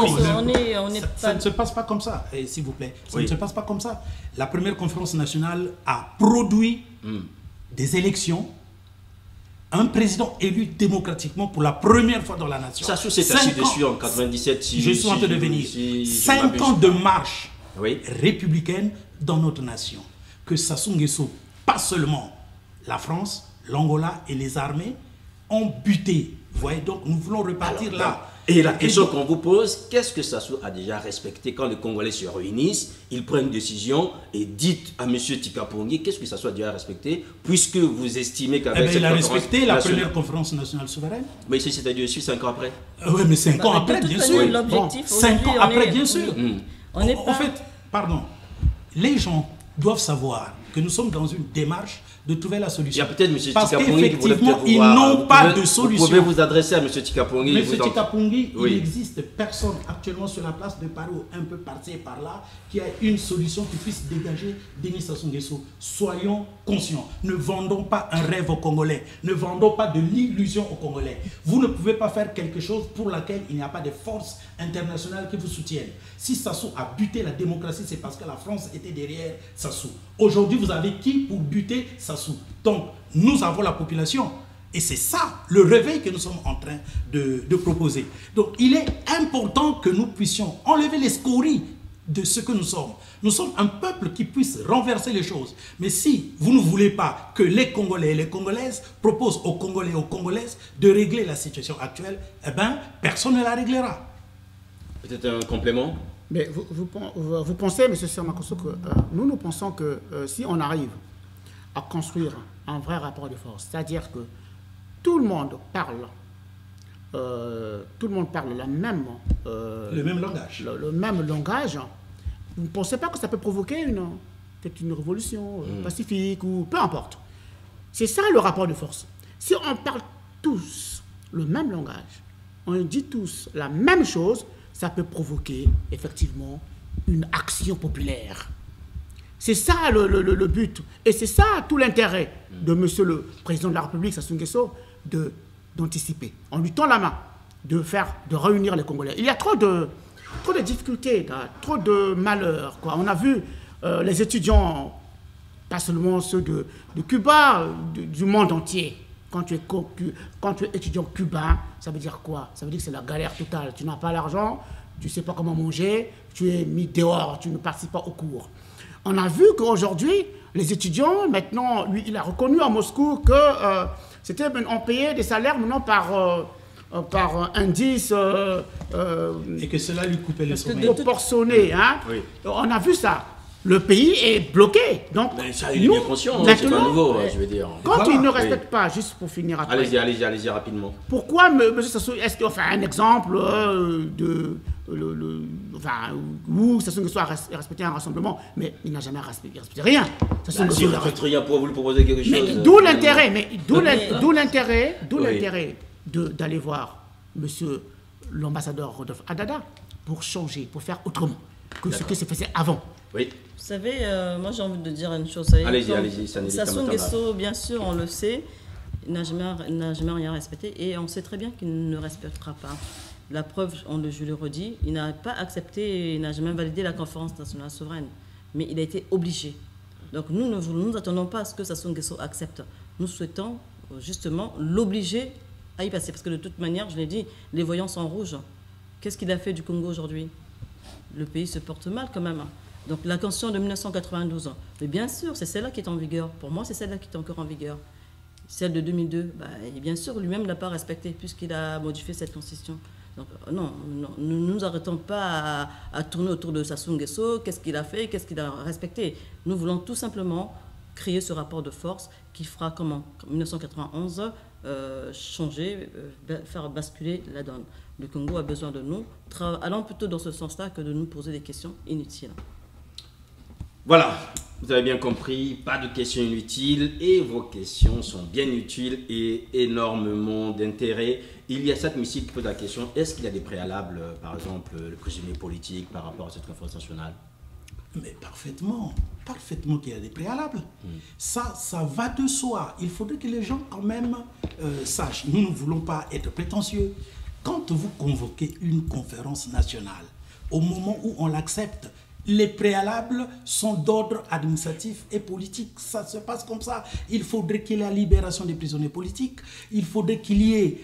Ça ne se passe pas comme ça, s'il vous plaît. Ça ne se passe pas comme ça. La première conférence nationale a produit des élections, un président élu démocratiquement pour la première fois dans la nation. Sassou s'est assis dessus en 97. Je suis en train de venir. 5 ans de marche républicaine dans notre nation. Que Sassou Nguesso, pas seulement la France, l'Angola et les armées, ont buté. Vous voyez, donc nous voulons repartir là. Et la question qu'on vous pose, qu'est-ce que Sassou a déjà respecté quand les Congolais se réunissent, ils prennent une décision et dites à M. Tikapongi, qu'est-ce que Sassou a déjà respecté, puisque vous estimez qu'avec il a respecté la première conférence nationale souveraine. Mais c'est-à-dire dessus 5 ans après. Oui, mais 5 ans après, bien sûr. L'objectif, 5 ans après, bien sûr. En fait, pardon, les gens doivent savoir que nous sommes dans une démarche de trouver la solution. Il y a peut-être M. Parce Tikapongi qu'effectivement, ils n'ont pas de solution. Vous pouvez vous adresser à M. Tikapongi. M. Tikapongi, il n'existe personne actuellement sur la place de Paris, un peu par-ci et par-là, qui a une solution qui puisse dégager Denis Sassou Nguesso. Soyons conscients. Ne vendons pas un rêve aux Congolais. Ne vendons pas de l'illusion aux Congolais. Vous ne pouvez pas faire quelque chose pour laquelle il n'y a pas de forces internationales qui vous soutiennent. Si Sassou a buté la démocratie, c'est parce que la France était derrière Sassou. Aujourd'hui, vous avez qui pour buter Sassou? Donc, nous avons la population. Et c'est ça, le réveil que nous sommes en train de proposer. Donc, il est important que nous puissions enlever les scories de ce que nous sommes. Nous sommes un peuple qui puisse renverser les choses. Mais si vous ne voulez pas que les Congolais et les Congolaises proposent aux Congolais et aux Congolaises de régler la situation actuelle, eh bien, personne ne la réglera. Peut-être un complément? Mais vous pensez, M. Sermakosso, que nous pensons que si on arrive à construire un vrai rapport de force. C'est-à-dire que tout le monde parle le même langage. Le même langage. Vous ne pensez pas que ça peut provoquer peut-être une révolution pacifique ou peu importe. C'est ça le rapport de force. Si on parle tous le même langage, on dit tous la même chose, ça peut provoquer effectivement une action populaire. C'est ça le but. Et c'est ça tout l'intérêt de monsieur le président de la République, Sassou Nguesso, d'anticiper. En lui tend la main, de réunir les Congolais. Il y a trop de difficultés, trop de malheurs, quoi. On a vu les étudiants, pas seulement ceux de Cuba, du monde entier. Quand tu es étudiant cubain, ça veut dire quoi? Ça veut dire que c'est la galère totale. Tu n'as pas l'argent, tu ne sais pas comment manger, tu es mis dehors, tu ne participes pas aux cours. On a vu qu'aujourd'hui, les étudiants, maintenant, lui, il a reconnu à Moscou que on payait des salaires maintenant par indice. Et que cela lui coupait le sommeil. Proportionné. Hein? Oui. On a vu ça. Le pays est bloqué. Donc, mais ça, il est bien conscient, c'est pas nouveau, je veux dire. Quand il ne respecte pas, juste pour finir après. Allez-y rapidement. Pourquoi, M. Sassou, est-ce qu'on fait un exemple où Sassou Nguesso a respecté un rassemblement, mais il n'a jamais respecté rien. Si il ne respecte rien pour vous lui proposer quelque chose. D'où l'intérêt d'aller voir M. l'ambassadeur Rodolphe Adada pour changer, pour faire autrement que ce qui se faisait avant. Oui. Vous savez, moi j'ai envie de dire une chose. Allez-y, Sassou Nguesso, bien sûr, on le sait, il n'a jamais rien respecté et on sait très bien qu'il ne respectera pas. La preuve, je le redis, il n'a pas accepté, il n'a jamais validé la conférence nationale souveraine, mais il a été obligé. Donc nous n'attendons pas à ce que Sassou Nguesso accepte. Nous souhaitons justement l'obliger à y passer, parce que de toute manière, je l'ai dit, les voyants sont rouges. Qu'est-ce qu'il a fait du Congo aujourd'hui? Le pays se porte mal quand même. Donc la Constitution de 1992, mais bien sûr, c'est celle-là qui est en vigueur. Pour moi, c'est celle-là qui est encore en vigueur. Celle de 2002, et bien sûr, lui-même ne l'a pas respectée puisqu'il a modifié cette Constitution. Donc non, nous ne nous arrêtons pas à tourner autour de Sassou Nguesso, qu'est-ce qu'il a fait, qu'est-ce qu'il a respecté. Nous voulons tout simplement créer ce rapport de force qui fera, comme en 1991, changer, faire basculer la donne. Le Congo a besoin de nous, allons plutôt dans ce sens-là que de nous poser des questions inutiles. Voilà, vous avez bien compris, pas de questions inutiles et vos questions sont bien utiles et énormément d'intérêt. Il y a cette missive qui pose la question, est-ce qu'il y a des préalables, par exemple, le prisonnier politique par rapport à cette conférence nationale? Mais parfaitement qu'il y a des préalables. Ça va de soi. Il faudrait que les gens quand même sachent. Nous ne voulons pas être prétentieux. Quand vous convoquez une conférence nationale, au moment où on l'accepte, les préalables sont d'ordre administratif et politique. Ça se passe comme ça. Il faudrait qu'il y ait la libération des prisonniers politiques. Il faudrait qu'il y ait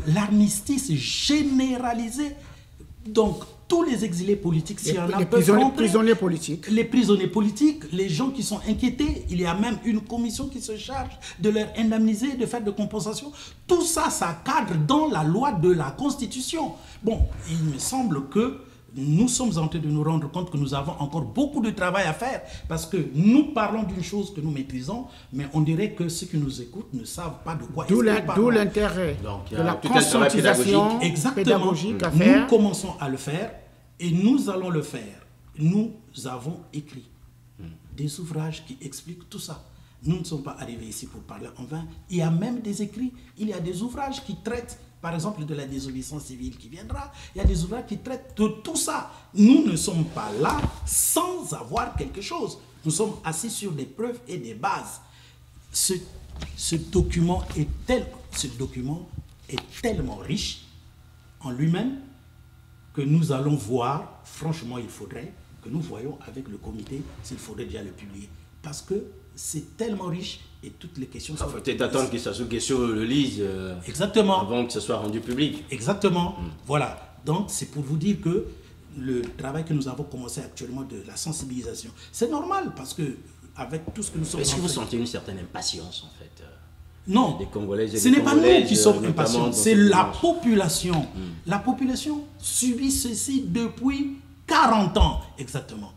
l'armistice généralisé. Donc, tous les exilés politiques, s'il y en a les prisonniers politiques. Les prisonniers politiques, les gens qui sont inquiétés, il y a même une commission qui se charge de leur indemniser, de faire des compensations. Tout ça, ça cadre dans la loi de la Constitution. Bon, il me semble que nous sommes en train de nous rendre compte que nous avons encore beaucoup de travail à faire parce que nous parlons d'une chose que nous maîtrisons, mais on dirait que ceux qui nous écoutent ne savent pas de quoi ils parlent. D'où l'intérêt de la conscientisation pédagogique à faire. Nous commençons à le faire et nous allons le faire. Nous avons écrit des ouvrages qui expliquent tout ça. Nous ne sommes pas arrivés ici pour parler en vain. Il y a même des écrits, il y a des ouvrages qui traitent par exemple de la désobéissance civile qui viendra, il y a des ouvrages qui traitent de tout ça. Nous ne sommes pas là sans avoir quelque chose. Nous sommes assis sur des preuves et des bases. Ce document est tellement riche en lui-même que nous allons voir, franchement il faudrait que nous voyions avec le comité s'il faudrait déjà le publier. Parce que c'est tellement riche et toutes les questions sont... Il faut peut-être attendre que Sassou Nguesso le lise exactement. Avant que ce soit rendu public. Exactement. Voilà. Donc, c'est pour vous dire que le travail que nous avons commencé actuellement de la sensibilisation, c'est normal parce que avec tout ce que nous sommes... Est-ce que vous sentez une certaine impatience, en fait Non. Des Congolais et ce n'est pas nous qui sommes impatients, c'est la population. La population subit ceci depuis 40 ans, exactement.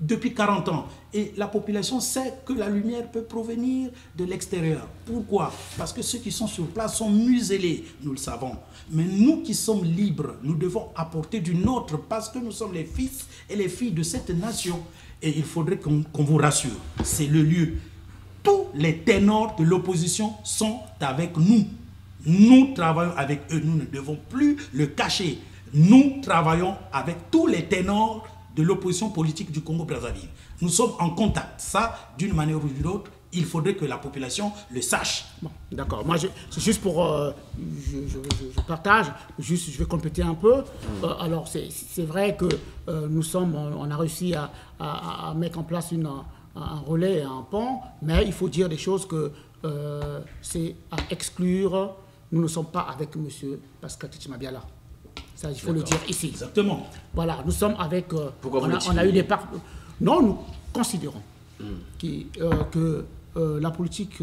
depuis 40 ans. Et la population sait que la lumière peut provenir de l'extérieur. Pourquoi? Parce que ceux qui sont sur place sont muselés, nous le savons. Mais nous qui sommes libres, nous devons apporter du nôtre parce que nous sommes les fils et les filles de cette nation. Et il faudrait qu'on vous rassure, c'est le lieu. Tous les ténors de l'opposition sont avec nous. Nous travaillons avec eux, nous ne devons plus le cacher. Nous travaillons avec tous les ténors de l'opposition politique du Congo-Brazzaville. Nous sommes en contact. Ça, d'une manière ou d'une autre, il faudrait que la population le sache. Bon, d'accord. Moi, c'est juste pour... je partage, juste je vais compléter un peu. Alors, c'est vrai que on a réussi à mettre en place un relais, un pont, mais il faut dire des choses que c'est à exclure. Nous ne sommes pas avec M. Pascal Tchitchmabiala. Ça, il faut le dire ici. Exactement. Voilà, nous sommes avec... Pourquoi on a eu des parts... Non, nous considérons que la politique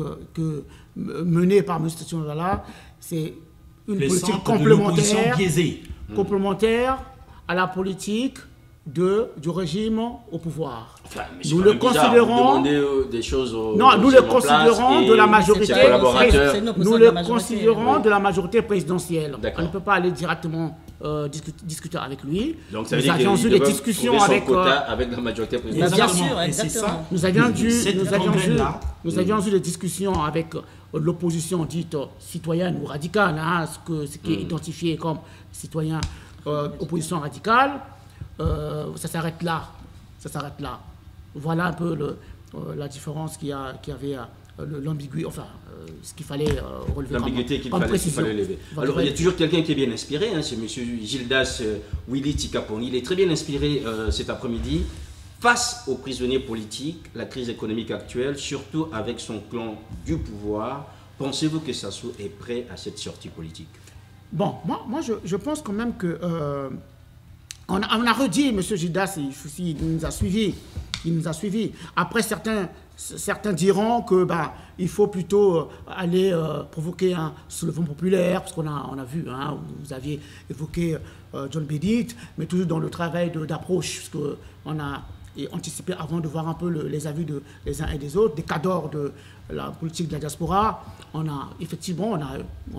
menée par M. Tchitchmabiala, c'est une politique complémentaire à la politique du régime au pouvoir. Enfin, nous le considérons... des choses non, nous le considérons de la majorité... Nous le considérons de la majorité présidentielle. On ne peut pas aller directement discuter avec lui. Donc ça veut dire qu'il des discussions avec la majorité présidentielle. Bien sûr, exactement. Nous avions eu des discussions avec l'opposition dite citoyenne ou radicale, hein, ce qui est identifié comme citoyen opposition radicale. Ça s'arrête là. Voilà un peu la différence qu'il y avait, l'ambiguïté, enfin, ce qu'il fallait relever. L'ambiguïté qu'il fallait lever. Alors, il y a toujours quelqu'un qui est bien inspiré, hein, c'est M. Gildas Willy Tikapon. Il est très bien inspiré cet après-midi. Face aux prisonniers politiques, la crise économique actuelle, surtout avec son clan du pouvoir, pensez-vous que Sassou est prêt à cette sortie politique? Bon, moi je pense quand même que... On a redit, M. Gildas, il nous a suivis. Après, certains diront que il faut plutôt aller provoquer un soulèvement populaire, parce qu'on a vu, hein, vous aviez évoqué John Bédit, mais toujours dans le travail d'approche, parce qu'on a anticipé avant de voir un peu les avis des uns et des autres, des cadors de la politique de la diaspora. On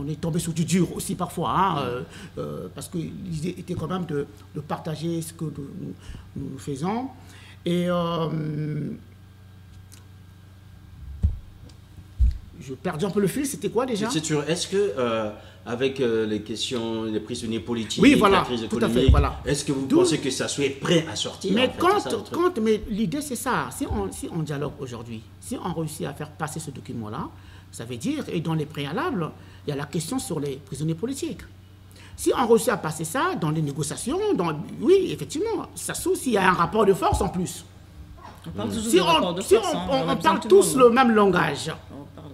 est tombé sur du dur aussi parfois, hein, parce que l'idée était quand même de partager ce que nous faisons. Et je perds un peu le fil, c'était quoi déjà? Est-ce que, avec les questions des prisonniers politiques, oui, voilà, la crise tout à fait, économique, voilà. est-ce que vous pensez que Sassou est prêt à sortir? Mais mais l'idée c'est ça, si on dialogue aujourd'hui, si on réussit à faire passer ce document-là, ça veut dire, et dans les préalables, il y a la question sur les prisonniers politiques. Si on réussit à passer ça dans les négociations, oui, effectivement, Sassou, s'il y a un rapport de force en plus. On parle toujours de rapport de force. On parle tous le même langage. On parle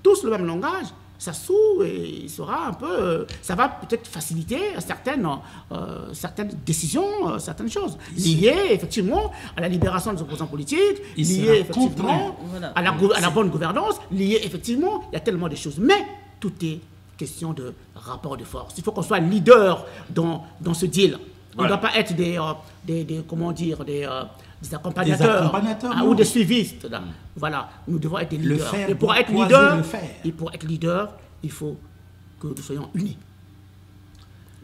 tous le même langage. Sassou, il sera un peu... ça va peut-être faciliter certaines décisions, certaines choses. Liées, effectivement, à la libération des opposants politiques, liées, effectivement, à la bonne gouvernance, liées, effectivement, il y a tellement de choses. Mais tout est question de rapport de force. Il faut qu'on soit leader dans ce deal. On ne doit pas être des accompagnateurs, ou des suivistes. Voilà, nous devons être des leaders. Et pour être leader, il faut que nous soyons unis.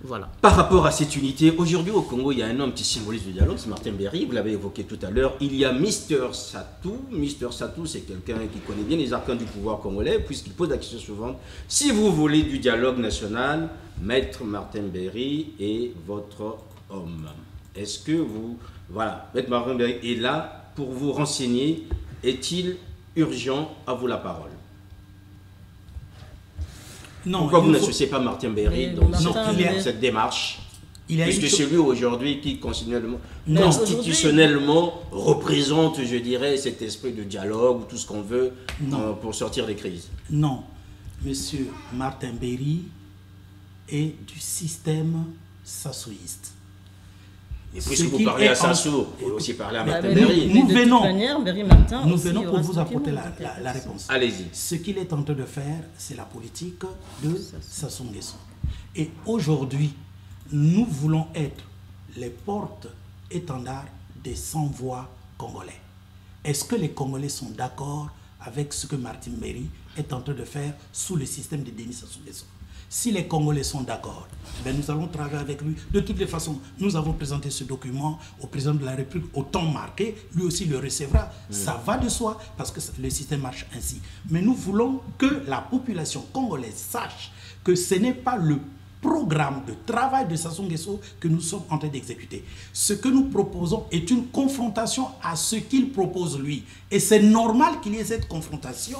Voilà. Par rapport à cette unité, aujourd'hui au Congo, il y a un homme qui symbolise le dialogue, c'est Martin Berry, vous l'avez évoqué tout à l'heure. Il y a Mister Satou. Mister Satou, c'est quelqu'un qui connaît bien les arcanes du pouvoir congolais, puisqu'il pose la question suivante. Si vous voulez du dialogue national, Maître Martin Berry est votre homme. Est-ce que vous... Voilà, Maître Martin Berry est là pour vous renseigner. Est-il urgent? À vous la parole. Non, pourquoi vous n'associez pas Martin Berry dans cette démarche? Puisque c'est lui aujourd'hui qui constitutionnellement représente, je dirais, cet esprit de dialogue ou tout ce qu'on veut pour sortir des crises. Non, Monsieur Martin Berry est du système sassouiste. Et puisque vous parlez à Sassou, vous pouvez aussi parler à Martin Berry. Nous venons pour vous apporter la réponse. Allez-y. Ce qu'il est en train de faire, c'est la politique de Sassou Nguesso. Et aujourd'hui, nous voulons être les porte-étendards des sans-voix congolais. Est-ce que les Congolais sont d'accord avec ce que Martin Berry est en train de faire sous le système de Denis Sassou Nguesso? Si les Congolais sont d'accord, nous allons travailler avec lui. De toutes les façons, nous avons présenté ce document au président de la République au temps marqué. Lui aussi le recevra. Ça va de soi parce que le système marche ainsi. Mais nous voulons que la population congolaise sache que ce n'est pas le programme de travail de Sassou Nguesso que nous sommes en train d'exécuter. Ce que nous proposons est une confrontation à ce qu'il propose lui. Et c'est normal qu'il y ait cette confrontation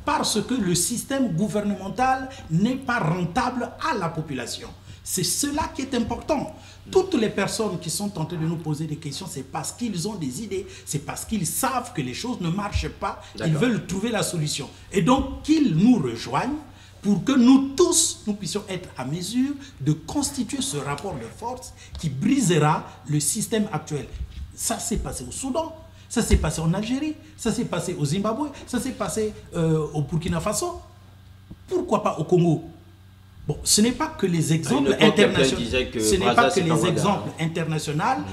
parce que le système gouvernemental n'est pas rentable à la population. C'est cela qui est important. Toutes les personnes qui sont en train de nous poser des questions, c'est parce qu'ils ont des idées, c'est parce qu'ils savent que les choses ne marchent pas, ils veulent trouver la solution. Et donc qu'ils nous rejoignent pour que nous tous, nous puissions être à mesure de constituer ce rapport de force qui brisera le système actuel. Ça s'est passé au Soudan, ça s'est passé en Algérie, ça s'est passé au Zimbabwe, ça s'est passé au Burkina Faso. Pourquoi pas au Congo? Bon, ce n'est pas que les exemples internationaux, ce n'est pas que les exemples internationaux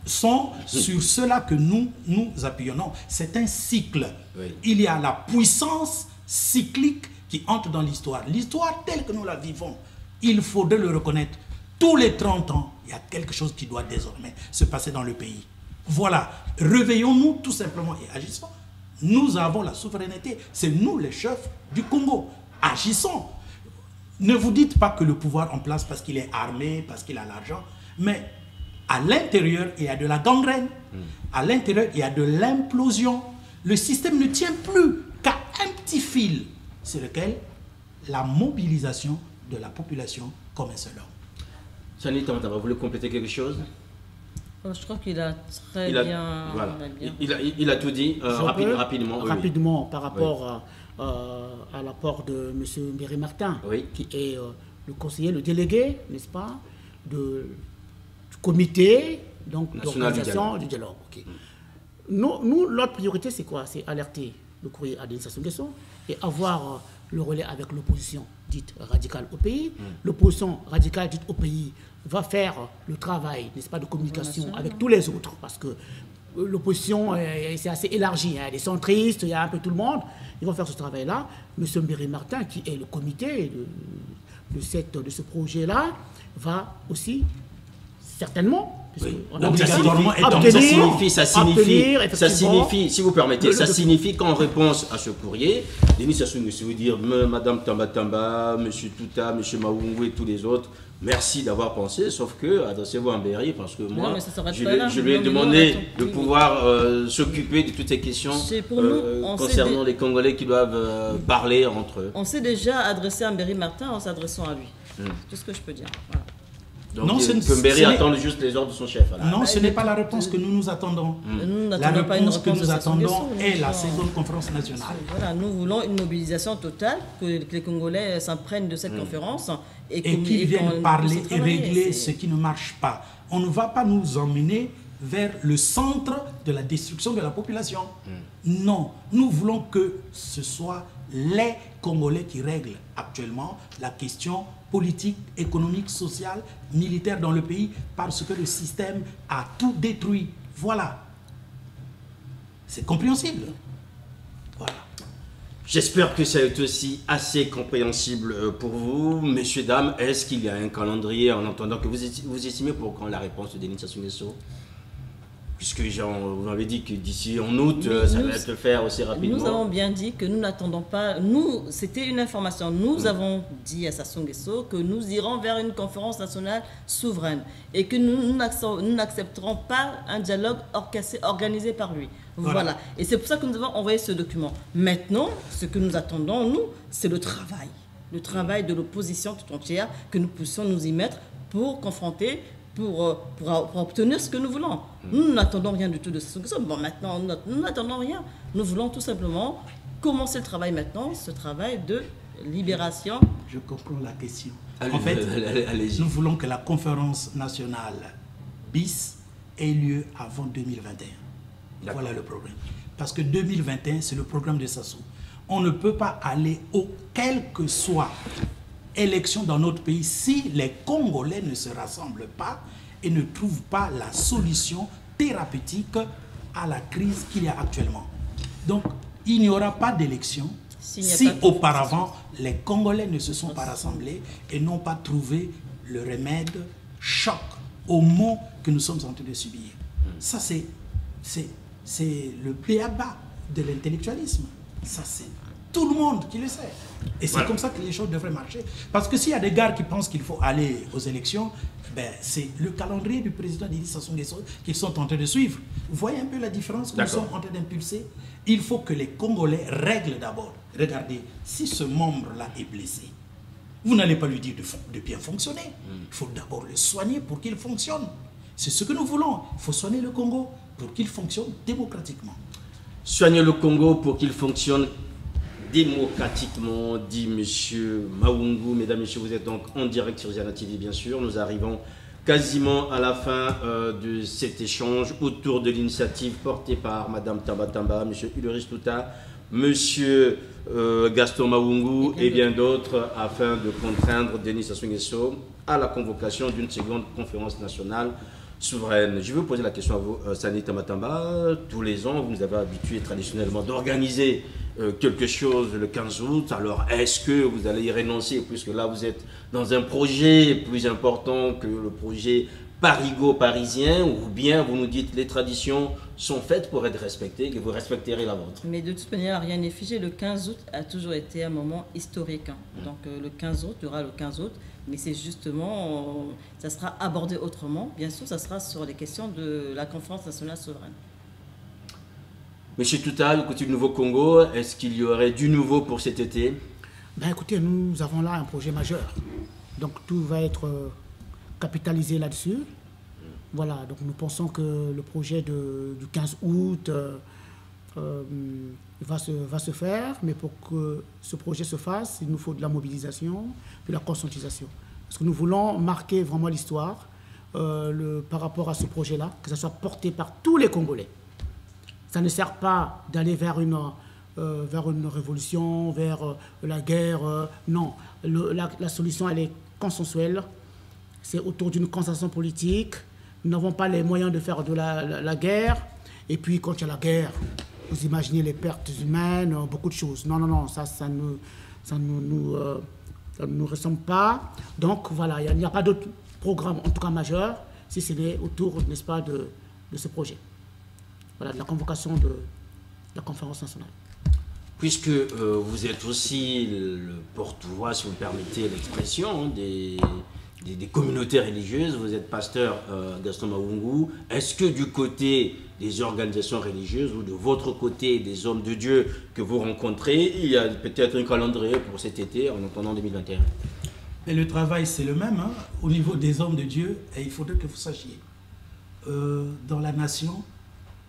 sont sur cela que nous nous appuyons. Non, c'est un cycle. Oui. Il y a la puissance cyclique qui entre dans l'histoire. L'histoire telle que nous la vivons, il faudrait le reconnaître. Tous les 30 ans, il y a quelque chose qui doit désormais se passer dans le pays. Voilà, réveillons-nous tout simplement et agissons. Nous avons la souveraineté, c'est nous les chefs du Congo. Agissons. Ne vous dites pas que le pouvoir en place parce qu'il est armé, parce qu'il a l'argent, mais à l'intérieur, il y a de la gangrène. À l'intérieur, il y a de l'implosion. Le système ne tient plus qu'à un petit fil sur lequel la mobilisation de la population comme un seul homme. Sani Tamata, vous voulez compléter quelque chose? Je crois qu'il a très bien... Voilà. Il a tout dit rapidement. Rapidement, par rapport à l'apport de M. Mbéry Martin, qui est le conseiller, le délégué, n'est-ce pas, du comité d'organisation du dialogue. Okay. Nous, notre priorité, c'est quoi? C'est alerter le courrier à Denis Sassou Nguesso et avoir le relais avec l'opposition dite radicale au pays. L'opposition radicale dite au pays va faire le travail, n'est-ce pas, de communication avec tous les autres, parce que l'opposition, c'est assez élargi. Il y a des centristes, il y a un peu tout le monde. Ils vont faire ce travail-là. M. Mbéry Martin, qui est le comité de ce projet-là, va aussi certainement... Donc ça signifie, si vous permettez, ça signifie qu'en réponse à ce courrier, Denis Sassou Nguesso veut dire Madame Tamba Tamba, Monsieur Touta, Monsieur Maoungou et tous les autres, merci d'avoir pensé, sauf que adressez-vous à Mbéry parce que moi, je lui ai demandé de pouvoir s'occuper de toutes ces questions concernant les Congolais qui doivent parler entre eux. On s'est déjà adressé à Mbéry Martin en s'adressant à lui. C'est tout ce que je peux dire. Voilà. Donc, non, que Mbéry attend juste les ordres de son chef. Non, ce n'est pas la réponse que nous attendons. La réponse que nous attendons est la seconde conférence nationale. Voilà, nous voulons une mobilisation totale, que les Congolais s'imprègnent de cette conférence. Et qu'ils viennent parler et régler ce qui ne marche pas. On ne va pas nous emmener vers le centre de la destruction de la population. Non, nous voulons que ce soit les Congolais qui règlent actuellement la question politique, économique, sociale, militaire dans le pays parce que le système a tout détruit. Voilà. C'est compréhensible. Voilà. J'espère que ça est aussi assez compréhensible pour vous. Messieurs, dames, est-ce qu'il y a un calendrier en entendant que vous estimez pour quand la réponse de Denis Sassou Nguesso? Puisque vous m'avez dit que d'ici en août, ça va se faire aussi rapidement. Nous avons bien dit que nous n'attendons pas. Nous, c'était une information. Nous avons dit à Sassou Nguesso que nous irons vers une conférence nationale souveraine et que nous n'accepterons pas un dialogue organisé par lui. Voilà. Et c'est pour ça que nous avons envoyé ce document. Maintenant, ce que nous attendons, nous, c'est le travail. Le travail de l'opposition tout entière, que nous puissions nous y mettre pour confronter, pour obtenir ce que nous voulons. Nous n'attendons rien du tout de ce que Bon, maintenant, nous n'attendons rien. Nous voulons tout simplement commencer le travail maintenant, ce travail de libération. Je comprends la question. En fait, nous voulons que la conférence nationale BIS ait lieu avant 2021. Voilà le problème. Parce que 2021, c'est le programme de Sassou. On ne peut pas aller quel que soit élection dans notre pays si les Congolais ne se rassemblent pas et ne trouvent pas la solution thérapeutique à la crise qu'il y a actuellement. Donc, il n'y aura pas d'élection si pas auparavant les Congolais ne se sont pas rassemblés et n'ont pas trouvé le remède choc aux maux que nous sommes en train de subir. Ça, c'est le b.a.-ba de l'intellectualisme. Ça, c'est tout le monde qui le sait. Et c'est comme ça que les choses devraient marcher. Parce que s'il y a des gars qui pensent qu'il faut aller aux élections, ben, c'est le calendrier du président Denis Sassou Nguesso qu'ils sont en train de suivre. Vous voyez un peu la différence que nous sommes en train d'impulser? Il faut que les Congolais règlent d'abord. Regardez, si ce membre-là est blessé, vous n'allez pas lui dire de bien fonctionner. Il faut d'abord le soigner pour qu'il fonctionne. C'est ce que nous voulons. Il faut soigner le Congo pour qu'il fonctionne démocratiquement. Soigner le Congo pour qu'il fonctionne démocratiquement, dit M. Maoungou. Mesdames, Messieurs, vous êtes donc en direct sur Ziana TV, bien sûr. Nous arrivons quasiment à la fin de cet échange autour de l'initiative portée par Mme Tamba Tamba, M. Ulrich Tuta, M. Gaston Maoungou et bien d'autres, afin de contraindre Denis Sassou Nguesso à la convocation d'une seconde conférence nationale souveraine. Je vais vous poser la question à vous, Sani Tamba Tamba. Tous les ans, vous nous avez habitués traditionnellement d'organiser quelque chose le 15 août. Alors, est-ce que vous allez y renoncer, puisque là, vous êtes dans un projet plus important que le projet parigo-parisien, ou bien vous nous dites les traditions sont faites pour être respectées, que vous respecterez la vôtre? Mais de toute manière, rien n'est figé. Le 15 août a toujours été un moment historique. Donc, le 15 août, il y aura le 15 août. Mais c'est justement, ça sera abordé autrement. Bien sûr, ça sera sur les questions de la conférence nationale souveraine. Monsieur Tuta, du côté du Nouveau-Congo, est-ce qu'il y aurait du nouveau pour cet été? Ben écoutez, nous avons là un projet majeur. Donc tout va être capitalisé là-dessus. Voilà, donc nous pensons que le projet du 15 août va se faire, mais pour que ce projet se fasse, il nous faut de la mobilisation, de la conscientisation. Parce que nous voulons marquer vraiment l'histoire par rapport à ce projet-là, que ça soit porté par tous les Congolais. Ça ne sert pas d'aller vers une révolution, vers la guerre. Non, la solution, elle est consensuelle. C'est autour d'une consensus politique. Nous n'avons pas les moyens de faire de la guerre. Et puis, quand il y a la guerre, vous imaginez les pertes humaines, beaucoup de choses. Non, non, non, ça nous ressemble pas. Donc, voilà, il n'y a pas d'autre programme, en tout cas majeur, si ce n'est autour, n'est-ce pas, de ce projet. Voilà, de la convocation de la conférence nationale. Puisque vous êtes aussi le porte-voix, si vous me permettez l'expression, des communautés religieuses, vous êtes pasteur Gaston Maoungou, est-ce que du côté des organisations religieuses ou de votre côté des hommes de Dieu que vous rencontrez, il y a peut-être un calendrier pour cet été en attendant 2021? Mais le travail c'est le même, hein, au niveau des hommes de Dieu, et il faudrait que vous sachiez, dans la nation,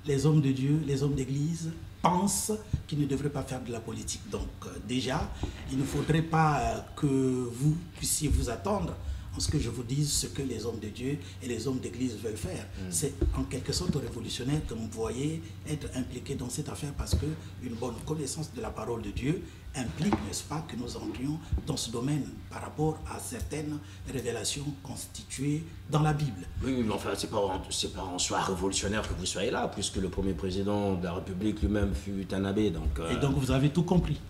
les hommes de Dieu, les hommes d'église pensent qu'ils ne devraient pas faire de la politique. Donc déjà, il ne faudrait pas que vous puissiez vous attendre en ce que je vous dise ce que les hommes de Dieu et les hommes d'église veulent faire. C'est en quelque sorte révolutionnaire que vous voyez être impliqué dans cette affaire parce qu'une bonne connaissance de la parole de Dieu implique, n'est-ce pas, que nous entrions dans ce domaine par rapport à certaines révélations constituées dans la Bible. Oui, mais enfin, c'est pas en soi révolutionnaire que vous soyez là, puisque le premier président de la République lui-même fut un abbé. Donc, Et donc vous avez tout compris.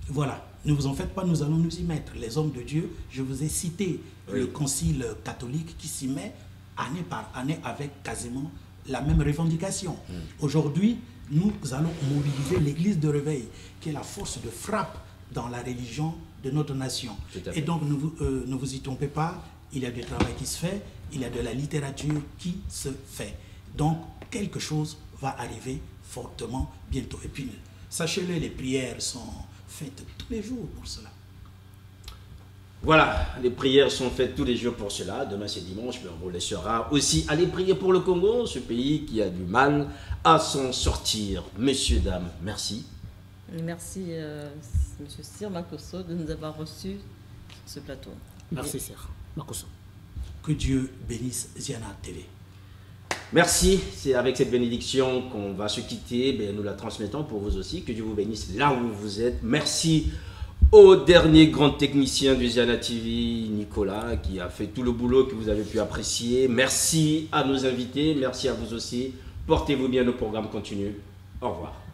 Voilà. Ne vous en faites pas, nous allons nous y mettre. Les hommes de Dieu, je vous ai cité le concile catholique qui s'y met année par année avec quasiment la même revendication. Aujourd'hui, nous allons mobiliser l'église de réveil, qui est la force de frappe dans la religion de notre nation. Et donc, ne vous y trompez pas, il y a du travail qui se fait, il y a de la littérature qui se fait. Donc, quelque chose va arriver fortement bientôt. Et puis, sachez-le, les prières sont faites tous les jours pour cela. Voilà, les prières sont faites tous les jours pour cela. Demain c'est dimanche, mais on vous laissera aussi aller prier pour le Congo, ce pays qui a du mal à s'en sortir. Messieurs, dames, merci. Merci, Monsieur Sir Makosso, de nous avoir reçus sur ce plateau. Merci, Sir Makosso. Que Dieu bénisse Ziana TV. Merci, c'est avec cette bénédiction qu'on va se quitter. Bien, nous la transmettons pour vous aussi. Que Dieu vous bénisse là où vous êtes. Merci au dernier grand technicien du Ziana TV, Nicolas, qui a fait tout le boulot que vous avez pu apprécier. Merci à nos invités, merci à vous aussi. Portez-vous bien, le programme continue. Au revoir.